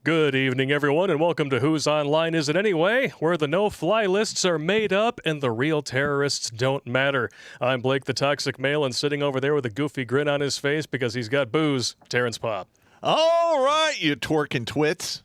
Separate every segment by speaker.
Speaker 1: Good evening, everyone, and welcome to Who's Online Is It Anyway, where the no-fly lists are made up and the real terrorists don't matter. I'm Blake the Toxic Male, and sitting over there with a goofy grin on his face because he's got booze, Terrence Popp.
Speaker 2: All right, you twerking twits.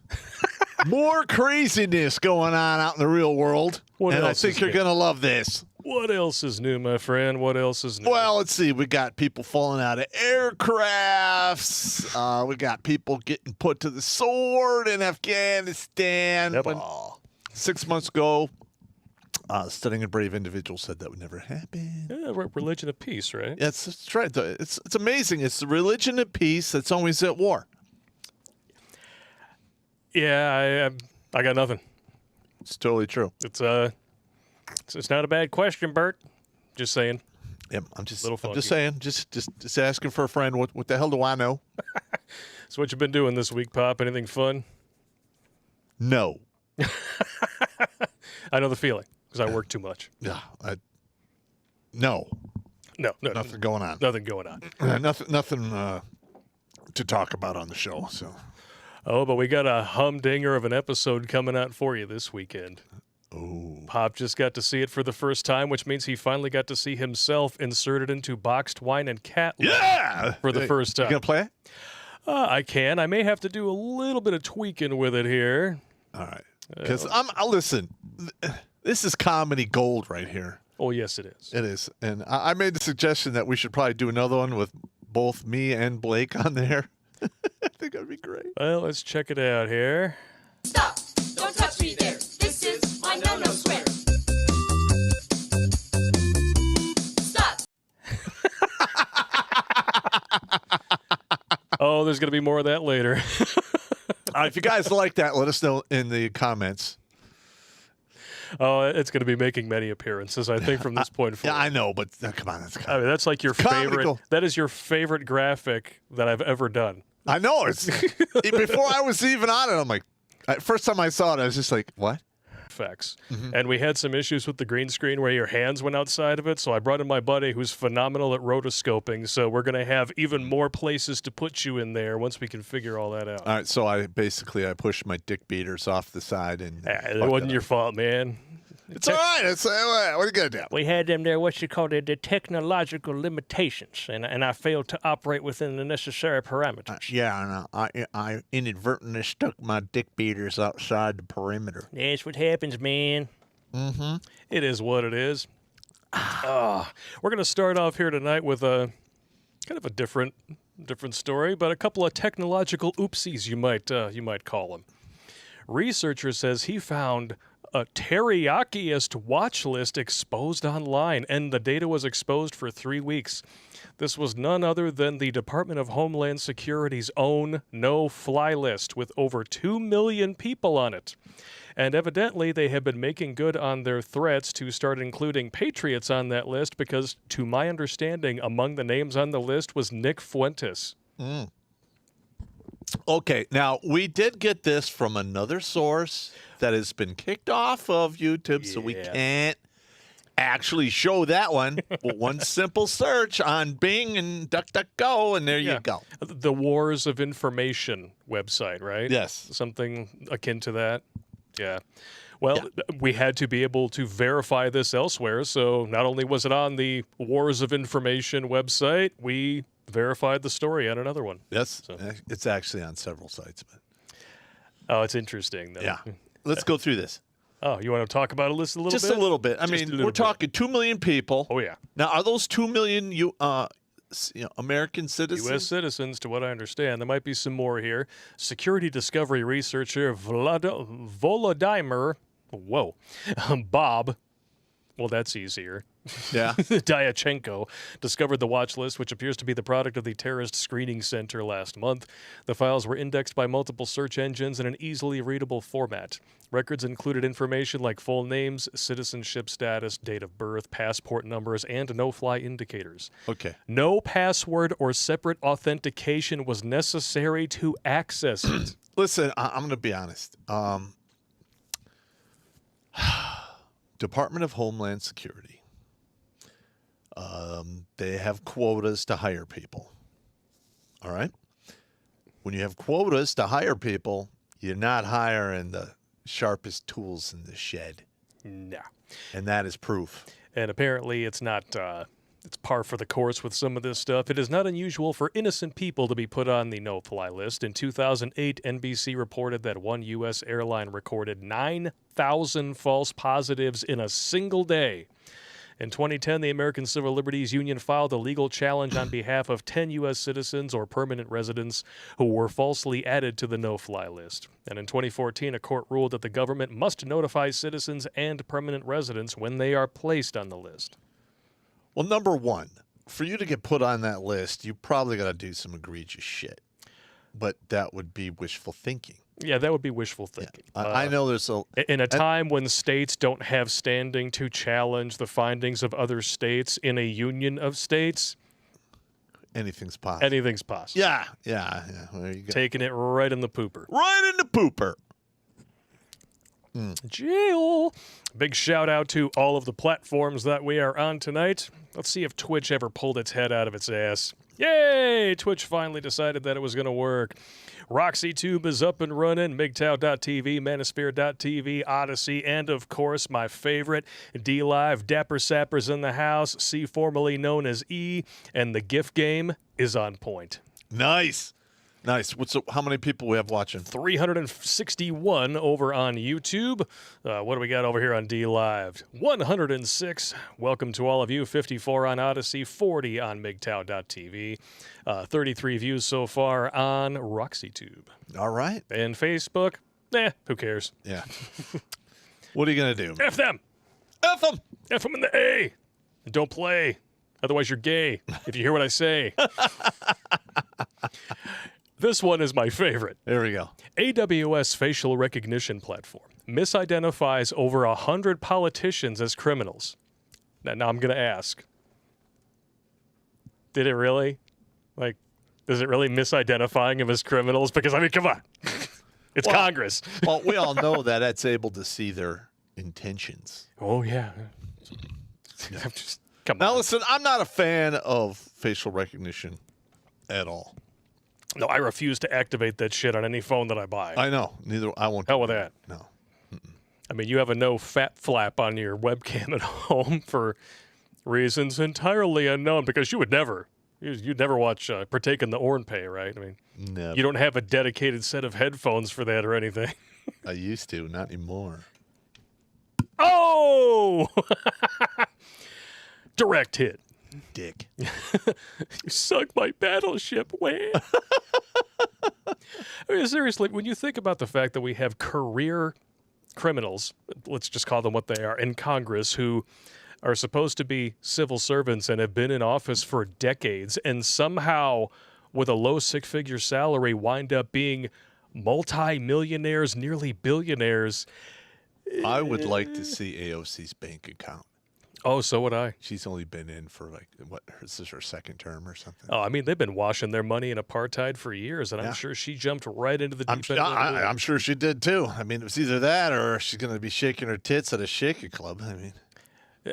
Speaker 2: More craziness going on out in the real world, and I think you're going to love this.
Speaker 1: What else is new, my friend? What else is new?
Speaker 2: Well, let's see. We got people falling out of aircrafts. We got people getting put to the sword in Afghanistan.
Speaker 1: Yep.
Speaker 2: 6 months ago, studying a brave individual said that would never happen.
Speaker 1: Yeah, religion of peace, right?
Speaker 2: Yes, that's right. It's amazing. It's the religion of peace that's always at war.
Speaker 1: Yeah, I got nothing.
Speaker 2: It's totally true.
Speaker 1: It's not a bad question, Bert. Just saying.
Speaker 2: Yep, I'm just
Speaker 1: funky.
Speaker 2: saying, just asking for a friend. What the hell do I know?
Speaker 1: So what you been doing this week, Pop? Anything fun?
Speaker 2: No.
Speaker 1: I know the feeling because I work too much.
Speaker 2: Yeah, no,
Speaker 1: nothing
Speaker 2: going on.
Speaker 1: Nothing going on.
Speaker 2: Nothing to talk about on the show. So.
Speaker 1: Oh, but we got a humdinger of an episode coming out for you this weekend.
Speaker 2: Oh.
Speaker 1: Pop just got to see it for the first time, which means he finally got to see himself inserted into boxed wine and cat
Speaker 2: Yeah!
Speaker 1: for the first time.
Speaker 2: You gonna play it?
Speaker 1: I can. I may have to do a little bit of tweaking with it here.
Speaker 2: All right. Because listen, this is comedy gold right here.
Speaker 1: Oh, yes, it is.
Speaker 2: It is. And I made the suggestion that we should probably do another one with both me and Blake on there. I think that'd be great.
Speaker 1: Well, let's check it out here.
Speaker 3: Stop! Don't touch me there. This is my no-no swear. Stop!
Speaker 1: Oh, there's going to be more of that later.
Speaker 2: All right, if you guys like that, let us know in the comments.
Speaker 1: Oh, it's going to be making many appearances, I think, from this point forward.
Speaker 2: Yeah, I know, but come on.
Speaker 1: I mean, that's like your favorite.
Speaker 2: Comical.
Speaker 1: That is your favorite graphic that I've ever done.
Speaker 2: I know. It's before I was even on it, I'm like, first time I saw it, I was just like, what?
Speaker 1: Effects. And we had some issues with the green screen where your hands went outside of it, so I brought in my buddy who's phenomenal at rotoscoping, so we're going to have even more places to put you in there once we can figure all that out.
Speaker 2: All right, so I pushed my dick beaters off the side. And
Speaker 1: It wasn't your fault, man.
Speaker 2: It's all right. It's what are you going to do?
Speaker 1: We had them there, what you call the technological limitations, and I failed to operate within the necessary parameters.
Speaker 2: Yeah, I inadvertently stuck my dick beaters outside the perimeter.
Speaker 1: That's what happens, man.
Speaker 2: Mm-hmm.
Speaker 1: It is what it is. We're going to start off here tonight with a kind of a different story, but a couple of technological oopsies, you might call them. Researcher says he found a teriyaki-ist watch list exposed online, and the data was exposed for 3 weeks. This was none other than the Department of Homeland Security's own no-fly list with over 2 million people on it. And evidently, they have been making good on their threats to start including patriots on that list because, to my understanding, among the names on the list was Nick Fuentes.
Speaker 2: Mm. Okay, now we did get this from another source that has been kicked off of YouTube, so we can't actually show that one. But one simple search on Bing and DuckDuckGo, and there you go.
Speaker 1: The Wars of Information website, right?
Speaker 2: Yes.
Speaker 1: Something akin to that. Yeah. Well, we had to be able to verify this elsewhere, so not only was it on the Wars of Information website, we verified the story on another one.
Speaker 2: Yes,
Speaker 1: so.
Speaker 2: It's actually on several sites. But
Speaker 1: oh, it's interesting, though.
Speaker 2: Yeah. Let's go through this.
Speaker 1: Oh, you want to talk about it a little bit?
Speaker 2: Just a little bit. I mean, we're talking 2 million people.
Speaker 1: Oh, yeah.
Speaker 2: Now, are those 2 million American citizens?
Speaker 1: U.S. citizens, to what I understand. There might be some more here. Security discovery researcher Volodymyr, Bob, well, that's easier.
Speaker 2: Yeah.
Speaker 1: Dyachenko discovered the watch list, which appears to be the product of the Terrorist Screening Center last month. The files were indexed by multiple search engines in an easily readable format. Records included information like full names, citizenship status, date of birth, passport numbers, and no-fly indicators.
Speaker 2: Okay.
Speaker 1: No password or separate authentication was necessary to access it.
Speaker 2: Listen, I'm going to be honest. Department of Homeland Security. They have quotas to hire people. All right? When you have quotas to hire people, You're not hiring the sharpest tools in the shed.
Speaker 1: No.
Speaker 2: And that is proof.
Speaker 1: And apparently it's not, it's par for the course with some of this stuff. It is not unusual for innocent people to be put on the no-fly list. In 2008, NBC reported that one U.S. airline recorded 9,000 false positives in a single day. In 2010, the American Civil Liberties Union filed a legal challenge on behalf of 10 U.S. citizens or permanent residents who were falsely added to the no-fly list. And in 2014, a court ruled that the government must notify citizens and permanent residents when they are placed on the list.
Speaker 2: Well, number one, for you to get put on that list, you probably got to do some egregious shit. But that would be wishful thinking.
Speaker 1: Yeah, that would be wishful thinking.
Speaker 2: Yeah. I know there's
Speaker 1: in a time when states don't have standing to challenge the findings of other states in a union of states,
Speaker 2: anything's possible.
Speaker 1: Anything's possible.
Speaker 2: Yeah. There you go.
Speaker 1: Taking it right in the pooper.
Speaker 2: Right in the pooper.
Speaker 1: Jill. Big shout out to all of the platforms that we are on tonight. Let's see if Twitch ever pulled its head out of its ass. Yay! Twitch finally decided that it was going to work. RoxyTube is up and running, MGTOW.tv, Manosphere.tv, Odyssey, and of course, my favorite, D-Live, Dapper Sapper's in the house, C formerly known as E, and the GIF game is on point.
Speaker 2: Nice. How many people we have watching?
Speaker 1: 361 over on YouTube. What do we got over here on D-Live? 106. Welcome to all of you. 54 on Odyssey, 40 on MGTOW.tv. 33 views so far on RoxyTube.
Speaker 2: All right.
Speaker 1: And Facebook, who cares?
Speaker 2: Yeah. What are you going to do?
Speaker 1: F them.
Speaker 2: F them.
Speaker 1: F them in the A. And don't play. Otherwise, you're gay, if you hear what I say. This one is my favorite.
Speaker 2: There we go.
Speaker 1: AWS facial recognition platform misidentifies over 100 politicians as criminals. Now I'm going to ask, did it really? Like, is it really misidentifying them as criminals? Because, I mean, come on. It's Congress.
Speaker 2: Well, we all know that it's able to see their intentions.
Speaker 1: Oh, yeah. Come
Speaker 2: Now,
Speaker 1: on.
Speaker 2: listen, I'm not a fan of facial recognition at all.
Speaker 1: No, I refuse to activate that shit on any phone that I buy.
Speaker 2: I know. I won't.
Speaker 1: Hell with that.
Speaker 2: No.
Speaker 1: I mean, you have a no fat flap on your webcam at home for reasons entirely unknown, because you would never, you'd never partake in the ORNPay, right? I mean,
Speaker 2: Never.
Speaker 1: you don't have a dedicated set of headphones for that or anything.
Speaker 2: I used to, not anymore.
Speaker 1: Oh! Direct hit.
Speaker 2: Dick.
Speaker 1: You sunk my battleship, Wayne. I mean, seriously, when you think about the fact that we have career criminals, let's just call them what they are, in Congress, who are supposed to be civil servants and have been in office for decades, and somehow, with a low six-figure salary, wind up being multi-millionaires, nearly billionaires.
Speaker 2: I would like to see AOC's bank account.
Speaker 1: Oh, so would I.
Speaker 2: She's only been in for this is her second term or something.
Speaker 1: Oh, I mean, they've been washing their money in apartheid for years, and I'm sure she jumped right into the deep end.
Speaker 2: I'm sure she did too. I mean, it was either that or she's going to be shaking her tits at a shaker club. I mean,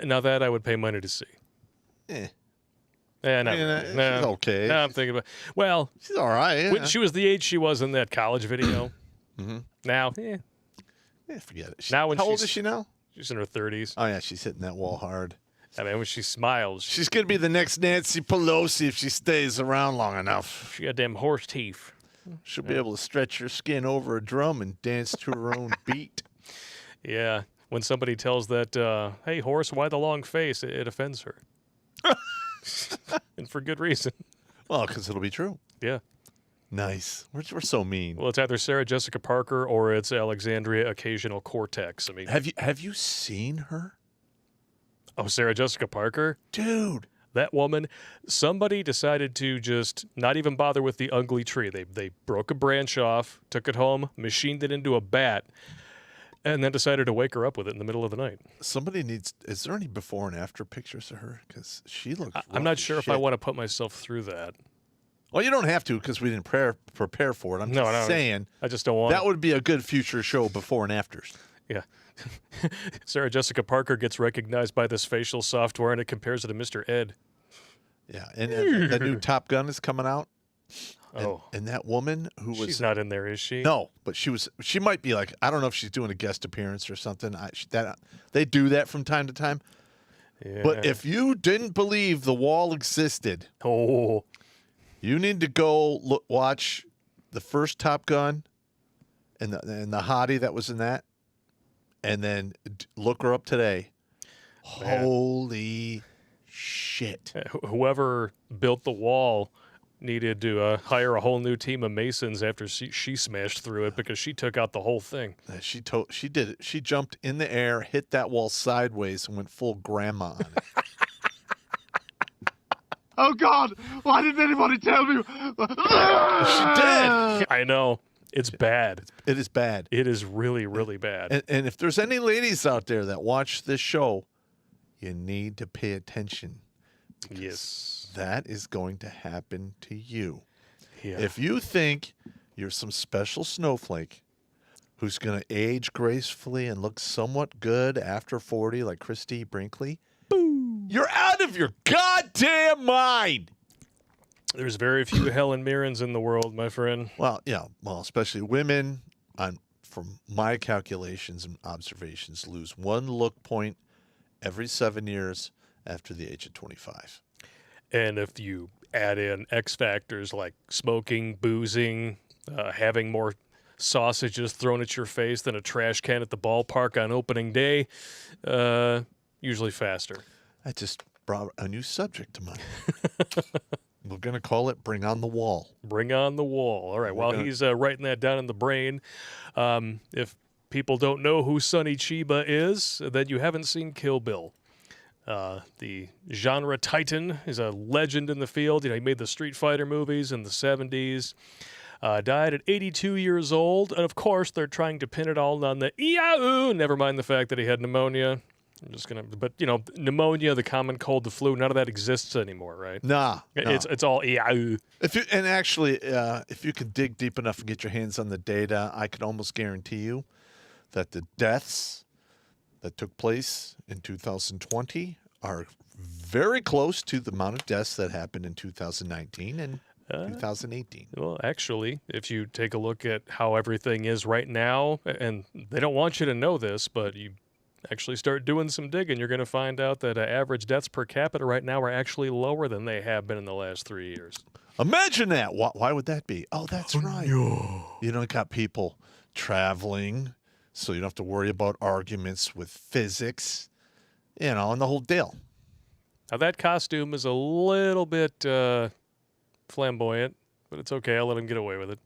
Speaker 1: now that I would pay money to see.
Speaker 2: no,
Speaker 1: She's
Speaker 2: okay.
Speaker 1: No, I'm thinking about. Well,
Speaker 2: she's all right. Yeah.
Speaker 1: when she was the age she was in that college video. Now,
Speaker 2: forget it.
Speaker 1: Now when
Speaker 2: how old
Speaker 1: she's-
Speaker 2: is she now?
Speaker 1: she's in her 30s.
Speaker 2: Oh yeah, she's hitting that wall hard.
Speaker 1: I mean, when she smiles,
Speaker 2: She's going to be the next Nancy Pelosi if she stays around long enough.
Speaker 1: she got damn horse teeth.
Speaker 2: She'll be able to stretch her skin over a drum and dance to her own beat.
Speaker 1: Yeah, when somebody tells that, hey, horse, why the long face? It offends her. And for good reason.
Speaker 2: Well, because it'll be true.
Speaker 1: Yeah.
Speaker 2: Nice. We're so mean.
Speaker 1: Well, it's either Sarah Jessica Parker or it's Alexandria Occasional Cortex. I mean,
Speaker 2: Have you seen her?
Speaker 1: oh, Sarah Jessica Parker?
Speaker 2: Dude.
Speaker 1: That woman, somebody decided to just not even bother with the ugly tree. They broke a branch off, took it home, machined it into a bat, and then decided to wake her up with it in the middle of the night.
Speaker 2: Somebody needs. Is there any before and after pictures of her? Because she looks.
Speaker 1: I'm not sure if I want to put myself through that.
Speaker 2: Well, you don't have to because we didn't prepare for it. I'm just saying.
Speaker 1: I just don't want
Speaker 2: That would be a good future show, before and afters.
Speaker 1: Yeah. Sarah Jessica Parker gets recognized by this facial software, and it compares it to Mr. Ed.
Speaker 2: Yeah, and the new Top Gun is coming out.
Speaker 1: Oh.
Speaker 2: And that woman who was
Speaker 1: She's not in there, is she?
Speaker 2: no, but she might be like, I don't know if she's doing a guest appearance or something. They do that from time to time.
Speaker 1: Yeah.
Speaker 2: But if you didn't believe the wall existed,
Speaker 1: Oh.
Speaker 2: you need to go watch the first Top Gun and the hottie that was in that, and then look her up today.
Speaker 1: Man.
Speaker 2: Holy shit.
Speaker 1: Whoever built the wall needed to hire a whole new team of masons after she smashed through it because she took out the whole thing.
Speaker 2: She did it. She jumped in the air, hit that wall sideways, and went full grandma on it. Oh, God. Why didn't anybody tell me? She did.
Speaker 1: I know. It's bad.
Speaker 2: It is bad.
Speaker 1: It is really, really bad.
Speaker 2: And if there's any ladies out there that watch this show, you need to pay attention.
Speaker 1: Yes.
Speaker 2: That is going to happen to you.
Speaker 1: Yeah.
Speaker 2: If you think you're some special snowflake who's going to age gracefully and look somewhat good after 40 like Christy Brinkley, you're out of your goddamn mind.
Speaker 1: There's very few Helen Mirrens in the world, my friend.
Speaker 2: Well, yeah, especially women, from my calculations and observations, lose one look point every 7 years after the age of 25.
Speaker 1: And if you add in X factors like smoking, boozing, having more sausages thrown at your face than a trash can at the ballpark on opening day, usually faster.
Speaker 2: That just brought a new subject to mind. We're going to call it Bring on the Wall.
Speaker 1: Bring on the wall. All right, while he's writing that down in the brain, if people don't know who Sonny Chiba is, then you haven't seen Kill Bill. The genre titan is a legend in the field. He made the Street Fighter movies in the 70s. Died at 82 years old. And, of course, they're trying to pin it all on the EAU. Never mind the fact that he had pneumonia. I'm just going to... But, pneumonia, the common cold, the flu, none of that exists anymore, right?
Speaker 2: Nah.
Speaker 1: It's all EAU.
Speaker 2: If you can dig deep enough and get your hands on the data, I can almost guarantee you that the deaths that took place in 2020 are very close to the amount of deaths that happened in 2019 and 2018.
Speaker 1: Well, actually, if you take a look at how everything is right now, and they don't want you to know this, but you actually start doing some digging, you're going to find out that average deaths per capita right now are actually lower than they have been in the last 3 years.
Speaker 2: Imagine that. Why would that be? Oh, that's right. No. You don't got people traveling, so you don't have to worry about arguments with physics, and the whole deal.
Speaker 1: Now, that costume is a little bit flamboyant, but it's okay. I'll let him get away with it.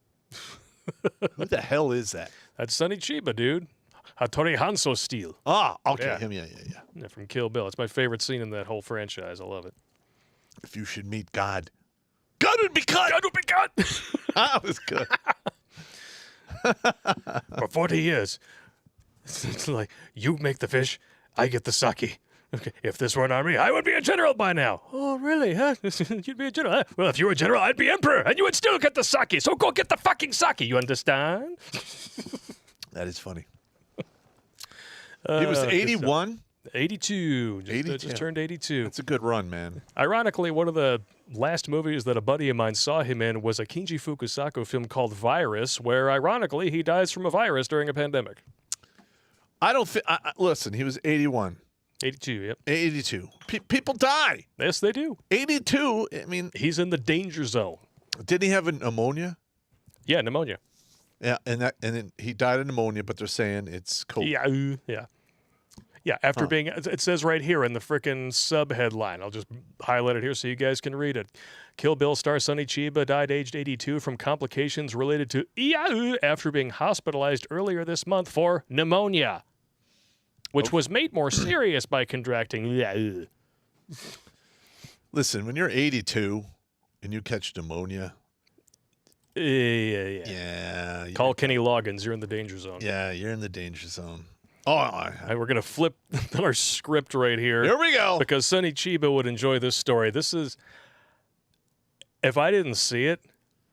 Speaker 2: Who the hell is that?
Speaker 1: That's Sonny Chiba, dude. Hattori Hanzo style.
Speaker 2: Ah, okay.
Speaker 1: Yeah.
Speaker 2: Him, yeah.
Speaker 1: Yeah, from Kill Bill. It's my favorite scene in that whole franchise. I love it.
Speaker 2: If you should meet God, God would be cut.
Speaker 1: God would be cut.
Speaker 2: That was good.
Speaker 1: For 40 years. It's like, you make the fish, I get the sake. Okay, if this were an army, I would be a general by now. Oh, really, huh? You'd be a general, huh? Well, if you were a general, I'd be emperor, and you would still get the sake. So go get the fucking sake, you understand?
Speaker 2: That is funny. He was 81?
Speaker 1: 82.
Speaker 2: 82.
Speaker 1: Just turned 82.
Speaker 2: That's a good run, man.
Speaker 1: Ironically, one of the last movies that a buddy of mine saw him in was a Kinji Fukusaku film called Virus, where, ironically, he dies from a virus during a pandemic.
Speaker 2: I don't think... listen, he was 81.
Speaker 1: 82, yep.
Speaker 2: 82. People die.
Speaker 1: Yes, they do.
Speaker 2: 82, I mean...
Speaker 1: He's in the danger zone.
Speaker 2: Didn't he have a pneumonia?
Speaker 1: Yeah, pneumonia.
Speaker 2: Yeah, and then he died of pneumonia, but they're saying it's COVID.
Speaker 1: Yeah, after being... It says right here in the frickin' sub-headline. I'll just highlight it here so you guys can read it. Kill Bill star Sonny Chiba died aged 82 from complications related to after being hospitalized earlier this month for pneumonia, which was made more serious by contracting.
Speaker 2: Listen, when you're 82 and you catch pneumonia...
Speaker 1: Yeah. Call Kenny Loggins. You're in the danger zone.
Speaker 2: Yeah, you're in the danger zone. Oh,
Speaker 1: we're going to flip our script right here.
Speaker 2: Here we go.
Speaker 1: Because Sonny Chiba would enjoy this story. This is... If I didn't see it,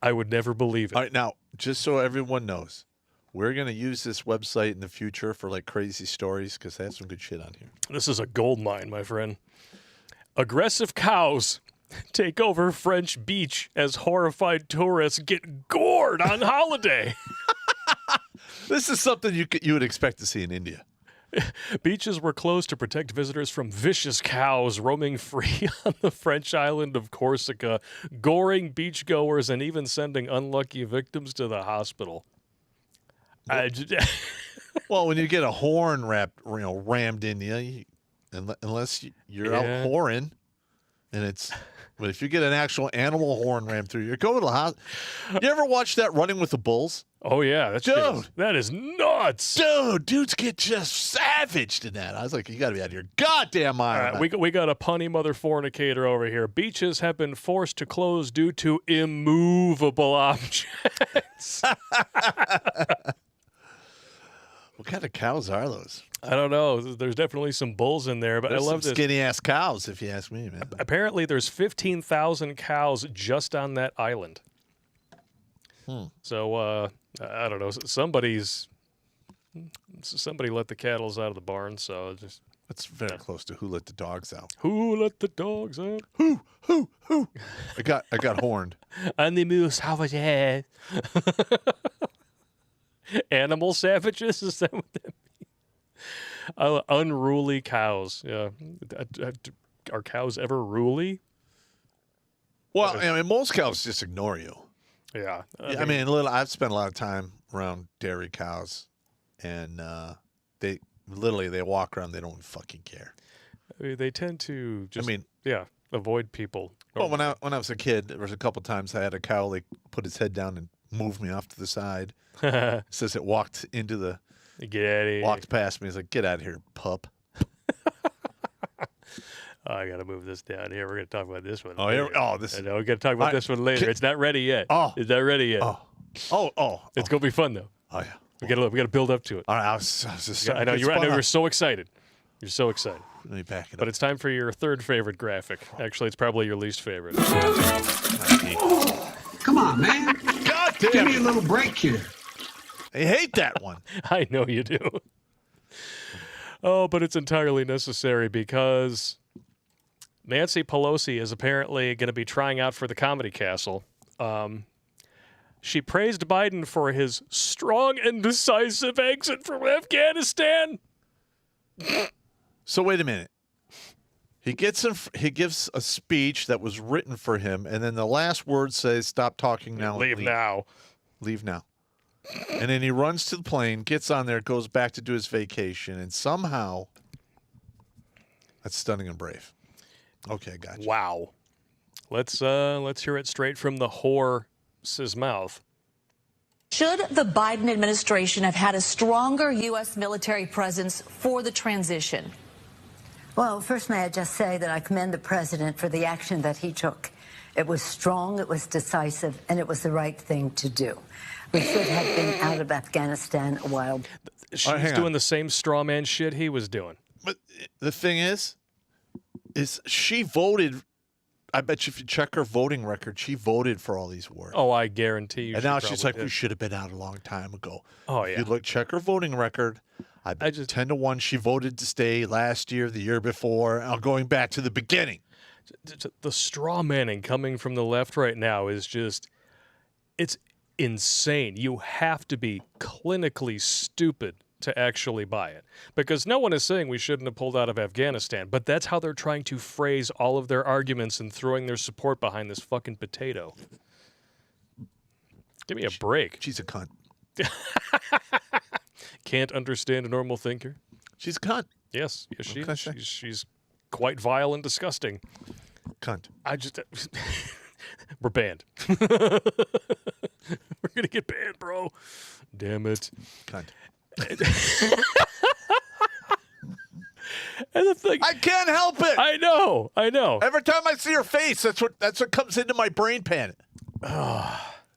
Speaker 1: I would never believe it.
Speaker 2: All right, now, just so everyone knows, we're going to use this website in the future for, crazy stories because they have some good shit on here.
Speaker 1: This is a gold mine, my friend. Aggressive cows take over French beach as horrified tourists get gored on holiday.
Speaker 2: This is something you would expect to see in India.
Speaker 1: Beaches were closed to protect visitors from vicious cows roaming free on the French island of Corsica, goring beachgoers and even sending unlucky victims to the hospital.
Speaker 2: Well, when you get a horn rammed in you, unless you're out whoring, and it's. But if you get an actual animal horn rammed through, you're going to the hospital. You ever watch that Running with the Bulls?
Speaker 1: Oh yeah, that is nuts.
Speaker 2: Dudes get just savaged in that. I was like, you got to be out of your goddamn mind.
Speaker 1: All right, we got a punny mother fornicator over here. Beaches have been forced to close due to immovable objects.
Speaker 2: What kind of cows are those?
Speaker 1: I don't know. There's definitely some bulls in there, but
Speaker 2: There's
Speaker 1: I love
Speaker 2: some
Speaker 1: this.
Speaker 2: Skinny-ass cows, if you ask me, man.
Speaker 1: Apparently, there's 15,000 cows just on that island. So, I don't know. Somebody let the cattle out of the barn, so just...
Speaker 2: That's very close to who let the dogs out.
Speaker 1: Who let the dogs out?
Speaker 2: Who? I got horned.
Speaker 1: Animal savages. Animal savages? Is that what that means? Unruly cows. Yeah. Are cows ever ruly?
Speaker 2: Well, I mean, most cows just ignore you.
Speaker 1: Yeah.
Speaker 2: I mean, I've spent a lot of time around dairy cows, and they walk around. They don't fucking care.
Speaker 1: They tend to just,
Speaker 2: I mean,
Speaker 1: avoid people.
Speaker 2: Well, when I was a kid, there was a couple times I had a cow like put its head down and move me off to the side. It says it walked into the.
Speaker 1: Get out of here.
Speaker 2: Walked past me. He's like, "Get out of here, pup."
Speaker 1: I got to move this down here. We're going to talk about this one.
Speaker 2: Oh,
Speaker 1: later.
Speaker 2: this.
Speaker 1: I know, we're going to talk about this one later. It's not ready yet.
Speaker 2: Oh.
Speaker 1: It's not ready yet.
Speaker 2: Oh.
Speaker 1: It's going to be fun, though.
Speaker 2: Oh, yeah.
Speaker 1: We got to build up to it.
Speaker 2: All right, I was just
Speaker 1: I know you're so excited. You're so excited.
Speaker 2: Let me back it up.
Speaker 1: But it's time for your third favorite graphic. Actually, it's probably your least favorite.
Speaker 4: Come on, man.
Speaker 2: God damn
Speaker 4: Give me a
Speaker 2: it.
Speaker 4: little break here.
Speaker 2: I hate that one.
Speaker 1: I know you do. Oh, but it's entirely necessary because Nancy Pelosi is apparently going to be trying out for the Comedy Castle. She praised Biden for his strong and decisive exit from Afghanistan.
Speaker 2: So wait a minute. He gives a speech that was written for him, and then the last word says, "Stop talking now.
Speaker 1: Leave now."
Speaker 2: Leave now. And then he runs to the plane, gets on there, goes back to do his vacation, and somehow that's stunning and brave. Okay, gotcha.
Speaker 1: Wow. Let's hear it straight from the horse's mouth.
Speaker 5: Should the Biden administration have had a stronger U.S. military presence for the transition?
Speaker 6: Well, first, may I just say that I commend the president for the action that he took. It was strong, it was decisive, and it was the right thing to do. We should have been out of Afghanistan a while.
Speaker 1: She's doing the same straw man shit he was doing.
Speaker 2: But the thing is she voted. I bet you if you check her voting record, she voted for all these wars.
Speaker 1: Oh, I guarantee you.
Speaker 2: And now she's like,
Speaker 1: did.
Speaker 2: we should have been out a long time ago.
Speaker 1: Oh,
Speaker 2: If
Speaker 1: yeah.
Speaker 2: you look, check her voting record. I bet 10-1 she voted to stay last year, the year before. Going back to the beginning.
Speaker 1: The straw manning coming from the left right now is just, it's insane. You have to be clinically stupid to actually buy it. Because no one is saying we shouldn't have pulled out of Afghanistan, but that's how they're trying to phrase all of their arguments and throwing their support behind this fucking potato. Give me a break.
Speaker 2: She's a cunt.
Speaker 1: Can't understand a normal thinker?
Speaker 2: She's a cunt.
Speaker 1: Yes, she
Speaker 2: can I
Speaker 1: is.
Speaker 2: say?
Speaker 1: She's quite vile and disgusting.
Speaker 2: Cunt.
Speaker 1: I just... We're banned. We're going to get banned, bro. Damn it.
Speaker 2: Cunt.
Speaker 1: And the thing...
Speaker 2: I can't help it.
Speaker 1: I know.
Speaker 2: Every time I see her face, that's what comes into my brain pan.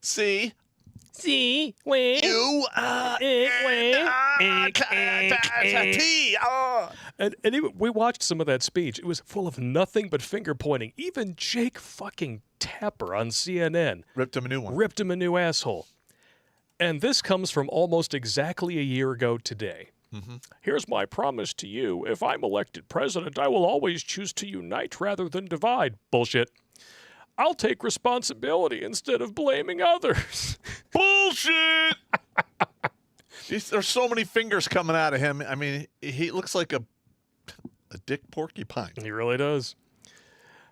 Speaker 2: See?
Speaker 1: See? Wait.
Speaker 2: You
Speaker 1: And even, we watched some of that speech. It was full of nothing but finger pointing. Even Jake fucking Tapper on CNN
Speaker 2: ripped him a new one.
Speaker 1: Ripped him a new asshole. And this comes from almost exactly a year ago today. Here's my promise to you. If I'm elected president, I will always choose to unite rather than divide. Bullshit. I'll take responsibility instead of blaming others.
Speaker 2: Bullshit! There's so many fingers coming out of him. I mean, he looks like a dick porcupine.
Speaker 1: He really does.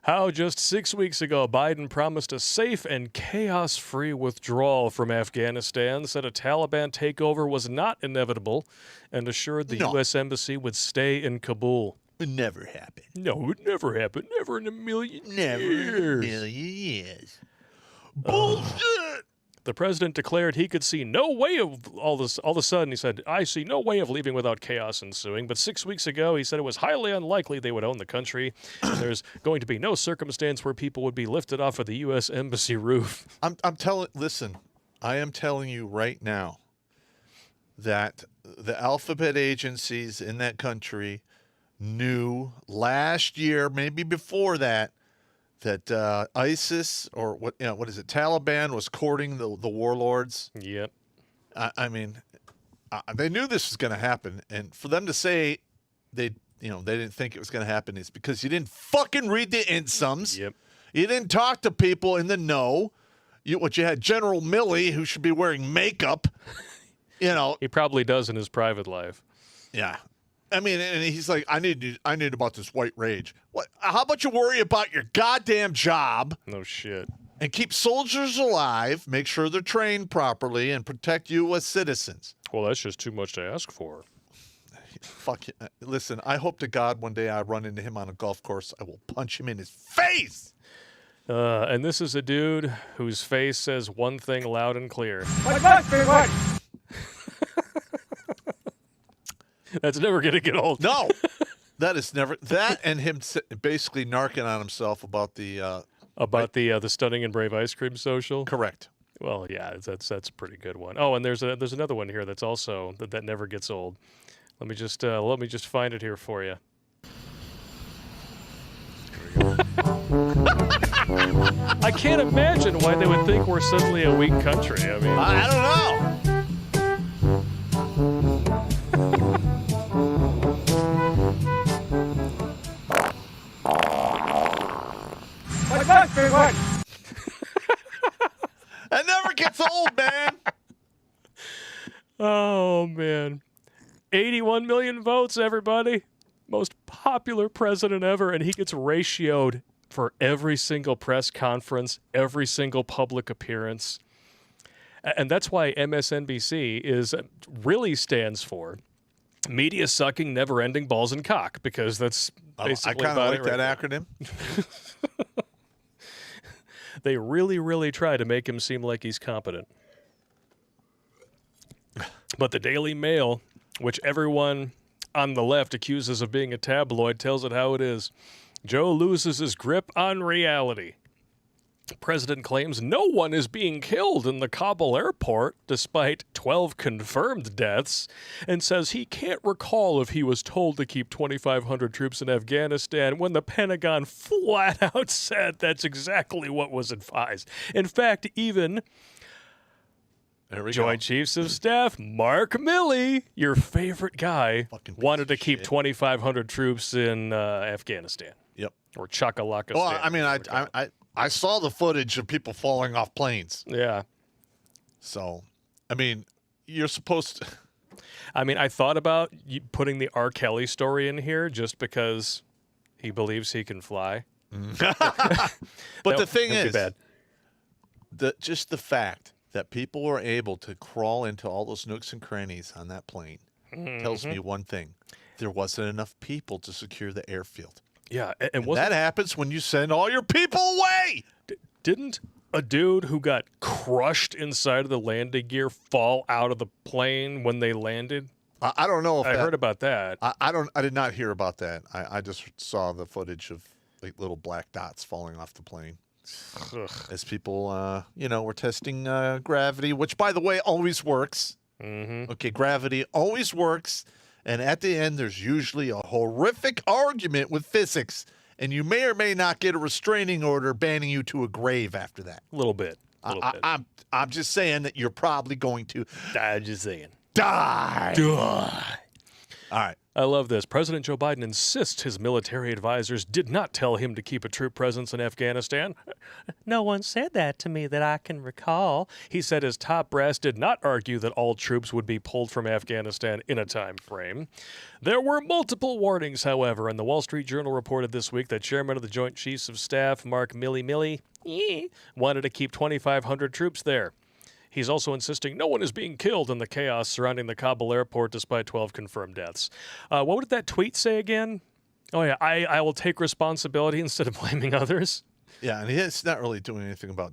Speaker 1: How just 6 weeks ago, Biden promised a safe and chaos-free withdrawal from Afghanistan, said a Taliban takeover was not inevitable, and assured the U.S. Embassy would stay in Kabul.
Speaker 2: It never happened.
Speaker 1: No, it would never happen. Never in a million
Speaker 2: Never
Speaker 1: years.
Speaker 2: in a million years. Bullshit!
Speaker 1: The president declared he could see no way of all of a sudden, he said, I see no way of leaving without chaos ensuing. But 6 weeks ago, he said it was highly unlikely they would own the country. And there's going to be no circumstance where people would be lifted off of the U.S. Embassy roof.
Speaker 2: Listen, I am telling you right now that the alphabet agencies in that country knew last year, maybe before that, that ISIS or what is it? Taliban was courting the warlords.
Speaker 1: Yep.
Speaker 2: I mean, they knew this was going to happen, and for them to say they didn't think it was going to happen is because you didn't fucking read the insums.
Speaker 1: Yep.
Speaker 2: You didn't talk to people in the know. You had General Milley, who should be wearing makeup.
Speaker 1: He probably does in his private life.
Speaker 2: Yeah. I mean, and he's like, I need about this white rage. What? How about you worry about your goddamn job?
Speaker 1: No shit.
Speaker 2: And keep soldiers alive, make sure they're trained properly, and protect U.S. citizens.
Speaker 1: Well, that's just too much to ask for.
Speaker 2: Fuck it. Listen, I hope to God one day I run into him on a golf course. I will punch him in his face.
Speaker 1: And this is a dude whose face says one thing loud and clear. That's never going to get old.
Speaker 2: No, that is never. That and him basically narking on himself about the
Speaker 1: the Stunning and Brave Ice Cream Social.
Speaker 2: correct.
Speaker 1: Well, yeah, that's a pretty good one. Oh, and there's another one here that's also that never gets old. Let me just find it here for you. I can't imagine why they would think we're suddenly a weak country. I mean,
Speaker 2: I don't know. That never gets old, man.
Speaker 1: oh man, 81 million votes, everybody. Most popular president ever, and he gets ratioed for every single press conference, every single public appearance. And that's why MSNBC really stands for media sucking, never ending balls and cock, because that's basically
Speaker 2: I kind of like
Speaker 1: right
Speaker 2: that acronym.
Speaker 1: They really, really try to make him seem like he's competent. But the Daily Mail, which everyone on the left accuses of being a tabloid, tells it how it is. Joe loses his grip on reality. The president claims no one is being killed in the Kabul airport, despite 12 confirmed deaths, and says he can't recall if he was told to keep 2,500 troops in Afghanistan when the Pentagon flat out said that's exactly what was advised. In fact, even Joint Chiefs of Staff Mark Milley, your favorite guy, wanted to keep 2,500 troops in Afghanistan.
Speaker 2: Yep.
Speaker 1: Or Chakalaka.
Speaker 2: Well, I mean, I saw the footage of people falling off planes.
Speaker 1: Yeah.
Speaker 2: So, I mean, you're supposed to.
Speaker 1: I mean, I thought about putting the R. Kelly story in here just because he believes he can fly.
Speaker 2: But the thing is,
Speaker 1: bad.
Speaker 2: just the fact that people were able to crawl into all those nooks and crannies on that plane tells me one thing. There wasn't enough people to secure the airfield.
Speaker 1: Yeah,
Speaker 2: and that happens when you send all your people away.
Speaker 1: Didn't a dude who got crushed inside of the landing gear fall out of the plane when they landed?
Speaker 2: I don't know if
Speaker 1: I heard about that.
Speaker 2: I did not hear about that. I just saw the footage of like little black dots falling off the plane.
Speaker 1: Ugh.
Speaker 2: As people, were testing gravity, which, by the way, always works.
Speaker 1: Mm-hmm.
Speaker 2: Okay, gravity always works. And at the end, there's usually a horrific argument with physics. And you may or may not get a restraining order banning you to a grave after that.
Speaker 1: A little bit.
Speaker 2: I'm just saying that you're probably going to
Speaker 1: I'm just saying.
Speaker 2: die. All right.
Speaker 1: I love this. President Joe Biden insists his military advisors did not tell him to keep a troop presence in Afghanistan. No one said that to me that I can recall. He said his top brass did not argue that all troops would be pulled from Afghanistan in a time frame. There were multiple warnings, however, and the Wall Street Journal reported this week that Chairman of the Joint Chiefs of Staff, Mark Milley, wanted to keep 2,500 troops there. He's also insisting no one is being killed in the chaos surrounding the Kabul airport despite 12 confirmed deaths. What did that tweet say again? Oh, yeah, I will take responsibility instead of blaming others.
Speaker 2: Yeah, and he's not really doing anything about,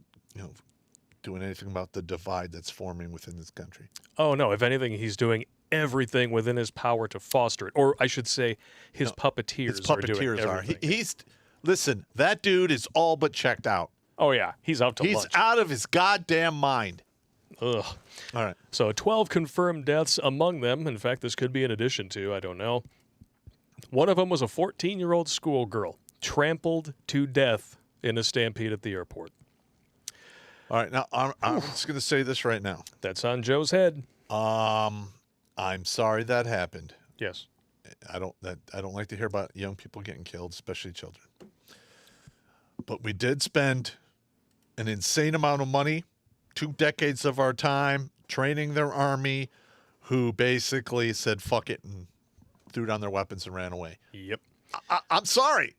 Speaker 2: the divide that's forming within this country.
Speaker 1: Oh, no, if anything, he's doing everything within his power to foster it. Or I should say his puppeteers are doing everything.
Speaker 2: Listen, that dude is all but checked out.
Speaker 1: Oh, yeah, he's out to lunch.
Speaker 2: He's out of his goddamn mind.
Speaker 1: Ugh.
Speaker 2: All right.
Speaker 1: So 12 confirmed deaths among them. In fact, this could be in addition to, I don't know. One of them was a 14-year-old schoolgirl trampled to death in a stampede at the airport.
Speaker 2: All right. Now, I'm just going to say this right now.
Speaker 1: That's on Joe's head.
Speaker 2: I'm sorry that happened.
Speaker 1: Yes.
Speaker 2: I don't like to hear about young people getting killed, especially children. But we did spend an insane amount of money, 2 decades of our time training their army, who basically said fuck it and threw down their weapons and ran away.
Speaker 1: Yep.
Speaker 2: I'm sorry.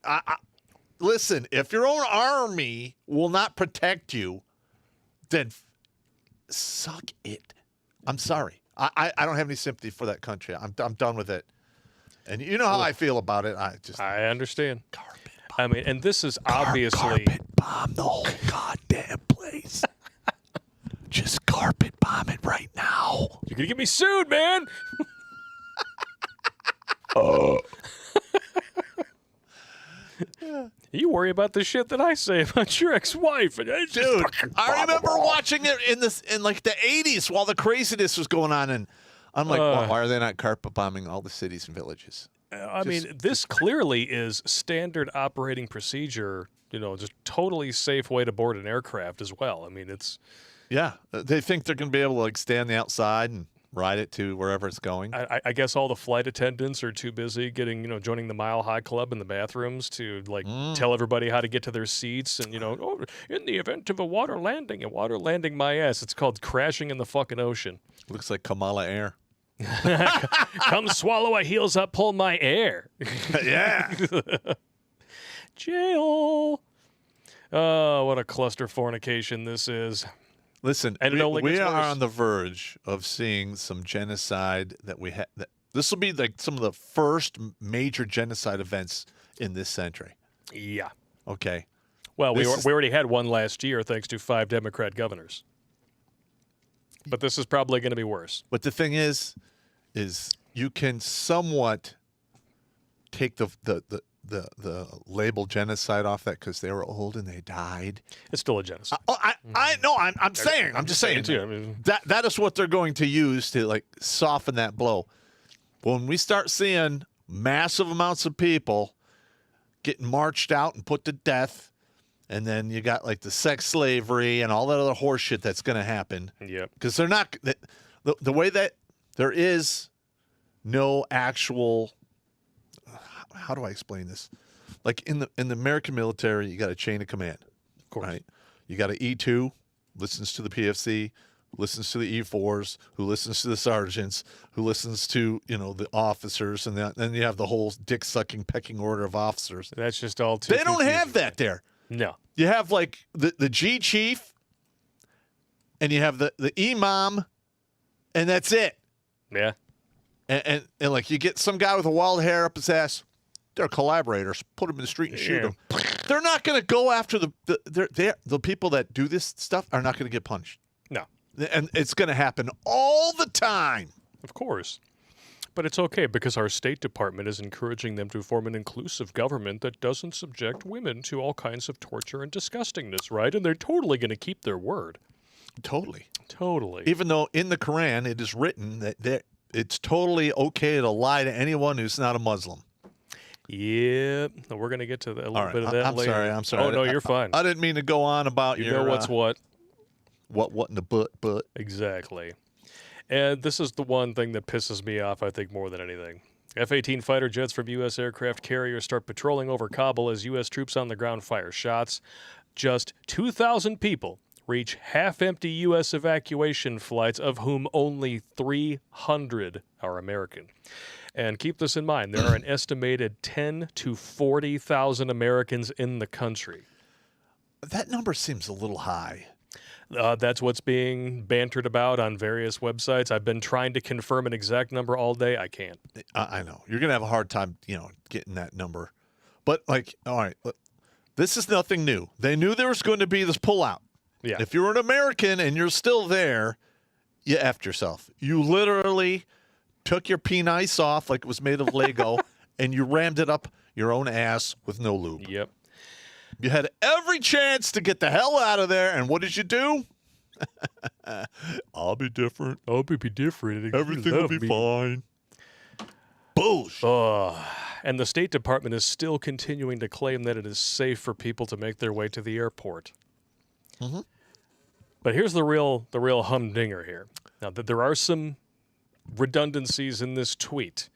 Speaker 2: Listen, if your own army will not protect you, then suck it. I'm sorry. I don't have any sympathy for that country. I'm done with it. And you know how I feel about it.
Speaker 1: I understand.
Speaker 2: Carpet bomb.
Speaker 1: I mean, and this is obviously
Speaker 2: Carpet bomb the whole goddamn place. Just carpet bomb it right now.
Speaker 1: You're gonna get me sued, man. You worry about the shit that I say about your ex-wife, and it's just
Speaker 2: Dude,
Speaker 1: fucking
Speaker 2: I remember
Speaker 1: blah, blah, blah.
Speaker 2: watching it in like the 80s while the craziness was going on, and I'm like, why are they not carpet bombing all the cities and villages?
Speaker 1: I mean, this clearly is standard operating procedure. Just totally safe way to board an aircraft as well. I mean, it's.
Speaker 2: Yeah, they think they're going to be able to like stay on the outside and ride it to wherever it's going.
Speaker 1: I guess all the flight attendants are too busy joining the Mile High Club in the bathrooms to tell everybody how to get to their seats. And, in the event of a water landing my ass. It's called crashing in the fucking ocean.
Speaker 2: Looks like Kamala Air.
Speaker 1: Come swallow a heels up, pull my air.
Speaker 2: Yeah.
Speaker 1: Jail. Oh, what a cluster fornication this is.
Speaker 2: Listen,
Speaker 1: And it only
Speaker 2: we
Speaker 1: gets
Speaker 2: are
Speaker 1: worse.
Speaker 2: on the verge of seeing some genocide that we have. This will be like some of the first major genocide events in this century.
Speaker 1: Yeah.
Speaker 2: Okay.
Speaker 1: Well, we
Speaker 2: This is-
Speaker 1: already had one last year thanks to 5 Democrat governors. But this is probably going to be worse.
Speaker 2: But the thing is you can somewhat take the label genocide off that because they were old and they died.
Speaker 1: It's still a genocide.
Speaker 2: I know. I'm saying. I'm just saying.
Speaker 1: too. I mean-
Speaker 2: That is what they're going to use to like soften that blow. When we start seeing massive amounts of people getting marched out and put to death, and then you got like the sex slavery and all that other horse shit that's going to happen.
Speaker 1: Yep.
Speaker 2: Because they're not the way that there is no actual. How do I explain this? Like in the American military, you got a chain of command.
Speaker 1: Of course.
Speaker 2: Right? You got an E2, listens to the PFC, listens to the E4s, who listens to the sergeants, who listens to the officers, and then you have the whole dick-sucking pecking order of officers.
Speaker 1: That's just all too
Speaker 2: They don't have
Speaker 1: confusing.
Speaker 2: that there.
Speaker 1: No.
Speaker 2: You have like the G chief, and you have the imam, and that's it.
Speaker 1: Yeah.
Speaker 2: And like you get some guy with a wild hair up his ass. They're collaborators. Put them in the street and shoot
Speaker 1: Yeah.
Speaker 2: them. They're not going to go after the people that do this stuff are not going to get punished.
Speaker 1: No.
Speaker 2: And it's going to happen all the time.
Speaker 1: Of course. But it's okay because our State Department is encouraging them to form an inclusive government that doesn't subject women to all kinds of torture and disgustingness, right? And they're totally going to keep their word.
Speaker 2: Totally.
Speaker 1: Totally.
Speaker 2: Even though in the Quran it is written that it's totally okay to lie to anyone who's not a Muslim.
Speaker 1: Yeah, we're going to get to a little
Speaker 2: All right.
Speaker 1: bit of that
Speaker 2: I'm
Speaker 1: later.
Speaker 2: sorry. I'm sorry.
Speaker 1: Oh, no, you're fine.
Speaker 2: I didn't mean to go on about
Speaker 1: You
Speaker 2: your
Speaker 1: know what's what.
Speaker 2: what in the butt.
Speaker 1: Exactly. And this is the one thing that pisses me off, I think, more than anything. F-18 fighter jets from U.S. aircraft carriers start patrolling over Kabul as U.S. troops on the ground fire shots. Just 2,000 people reach half-empty U.S. evacuation flights, of whom only 300 are American. And keep this in mind, there are an estimated 10 to 40,000 Americans in the country.
Speaker 2: That number seems a little high.
Speaker 1: That's what's being bantered about on various websites. I've been trying to confirm an exact number all day. I can't.
Speaker 2: I know. You're going to have a hard time, getting that number. But, all right, look, this is nothing new. They knew there was going to be this pullout.
Speaker 1: Yeah.
Speaker 2: If you're an American and you're still there, you effed yourself. You literally took your penis off like it was made of Lego, and you rammed it up your own ass with no lube.
Speaker 1: Yep.
Speaker 2: You had every chance to get the hell out of there, and what did you do? I'll be different.
Speaker 1: I'll be different.
Speaker 2: Everything will be fine. Bullshit.
Speaker 1: And the State Department is still continuing to claim that it is safe for people to make their way to the airport.
Speaker 2: Mm-hmm.
Speaker 1: But here's the real humdinger here. Now, that there are some redundancies in this tweet,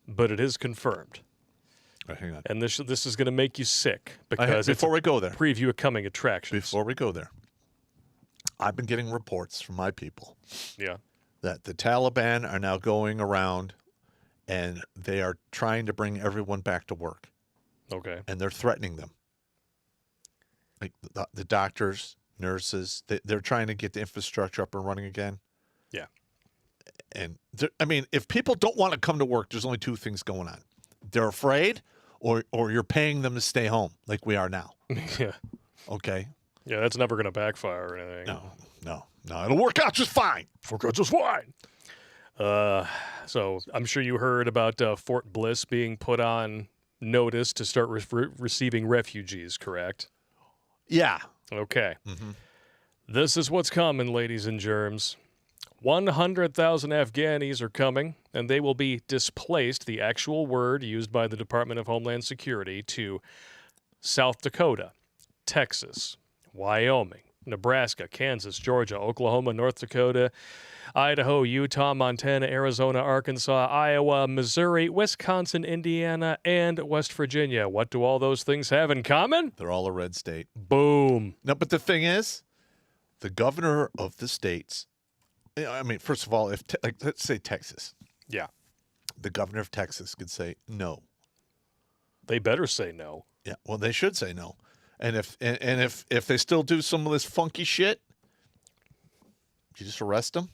Speaker 1: but it is confirmed.
Speaker 2: Right, hang on.
Speaker 1: And this is going to make you sick because
Speaker 2: Before we go there,
Speaker 1: preview of coming attractions.
Speaker 2: Before we go there, I've been getting reports from my people
Speaker 1: Yeah.
Speaker 2: that the Taliban are now going around and they are trying to bring everyone back to work,
Speaker 1: Okay.
Speaker 2: and they're threatening them. Like the doctors, nurses, they're trying to get the infrastructure up and running again.
Speaker 1: Yeah.
Speaker 2: And I mean, if people don't want to come to work, there's only two things going on. They're afraid, or you're paying them to stay home like we are now.
Speaker 1: Yeah.
Speaker 2: Okay?
Speaker 1: Yeah, that's never going to backfire or anything.
Speaker 2: No. It'll work out just fine.
Speaker 1: Work out just fine. So I'm sure you heard about Fort Bliss being put on notice to start receiving refugees, correct?
Speaker 2: Yeah.
Speaker 1: Okay. Mm-hmm. This is what's coming, ladies and germs. 100,000 Afghanis are coming, and they will be displaced, the actual word used by the Department of Homeland Security, to South Dakota, Texas, Wyoming, Nebraska, Kansas, Georgia, Oklahoma, North Dakota, Idaho, Utah, Montana, Arizona, Arkansas, Iowa, Missouri, Wisconsin, Indiana, and West Virginia. What do all those things have in common?
Speaker 2: They're all a red state.
Speaker 1: Boom.
Speaker 2: No, but the thing is, the governor of the states, I mean, first of all, let's say Texas.
Speaker 1: Yeah.
Speaker 2: The governor of Texas could say no.
Speaker 1: They better say no.
Speaker 2: Yeah, well, they should say no. And if they still do some of this funky shit, you just arrest them.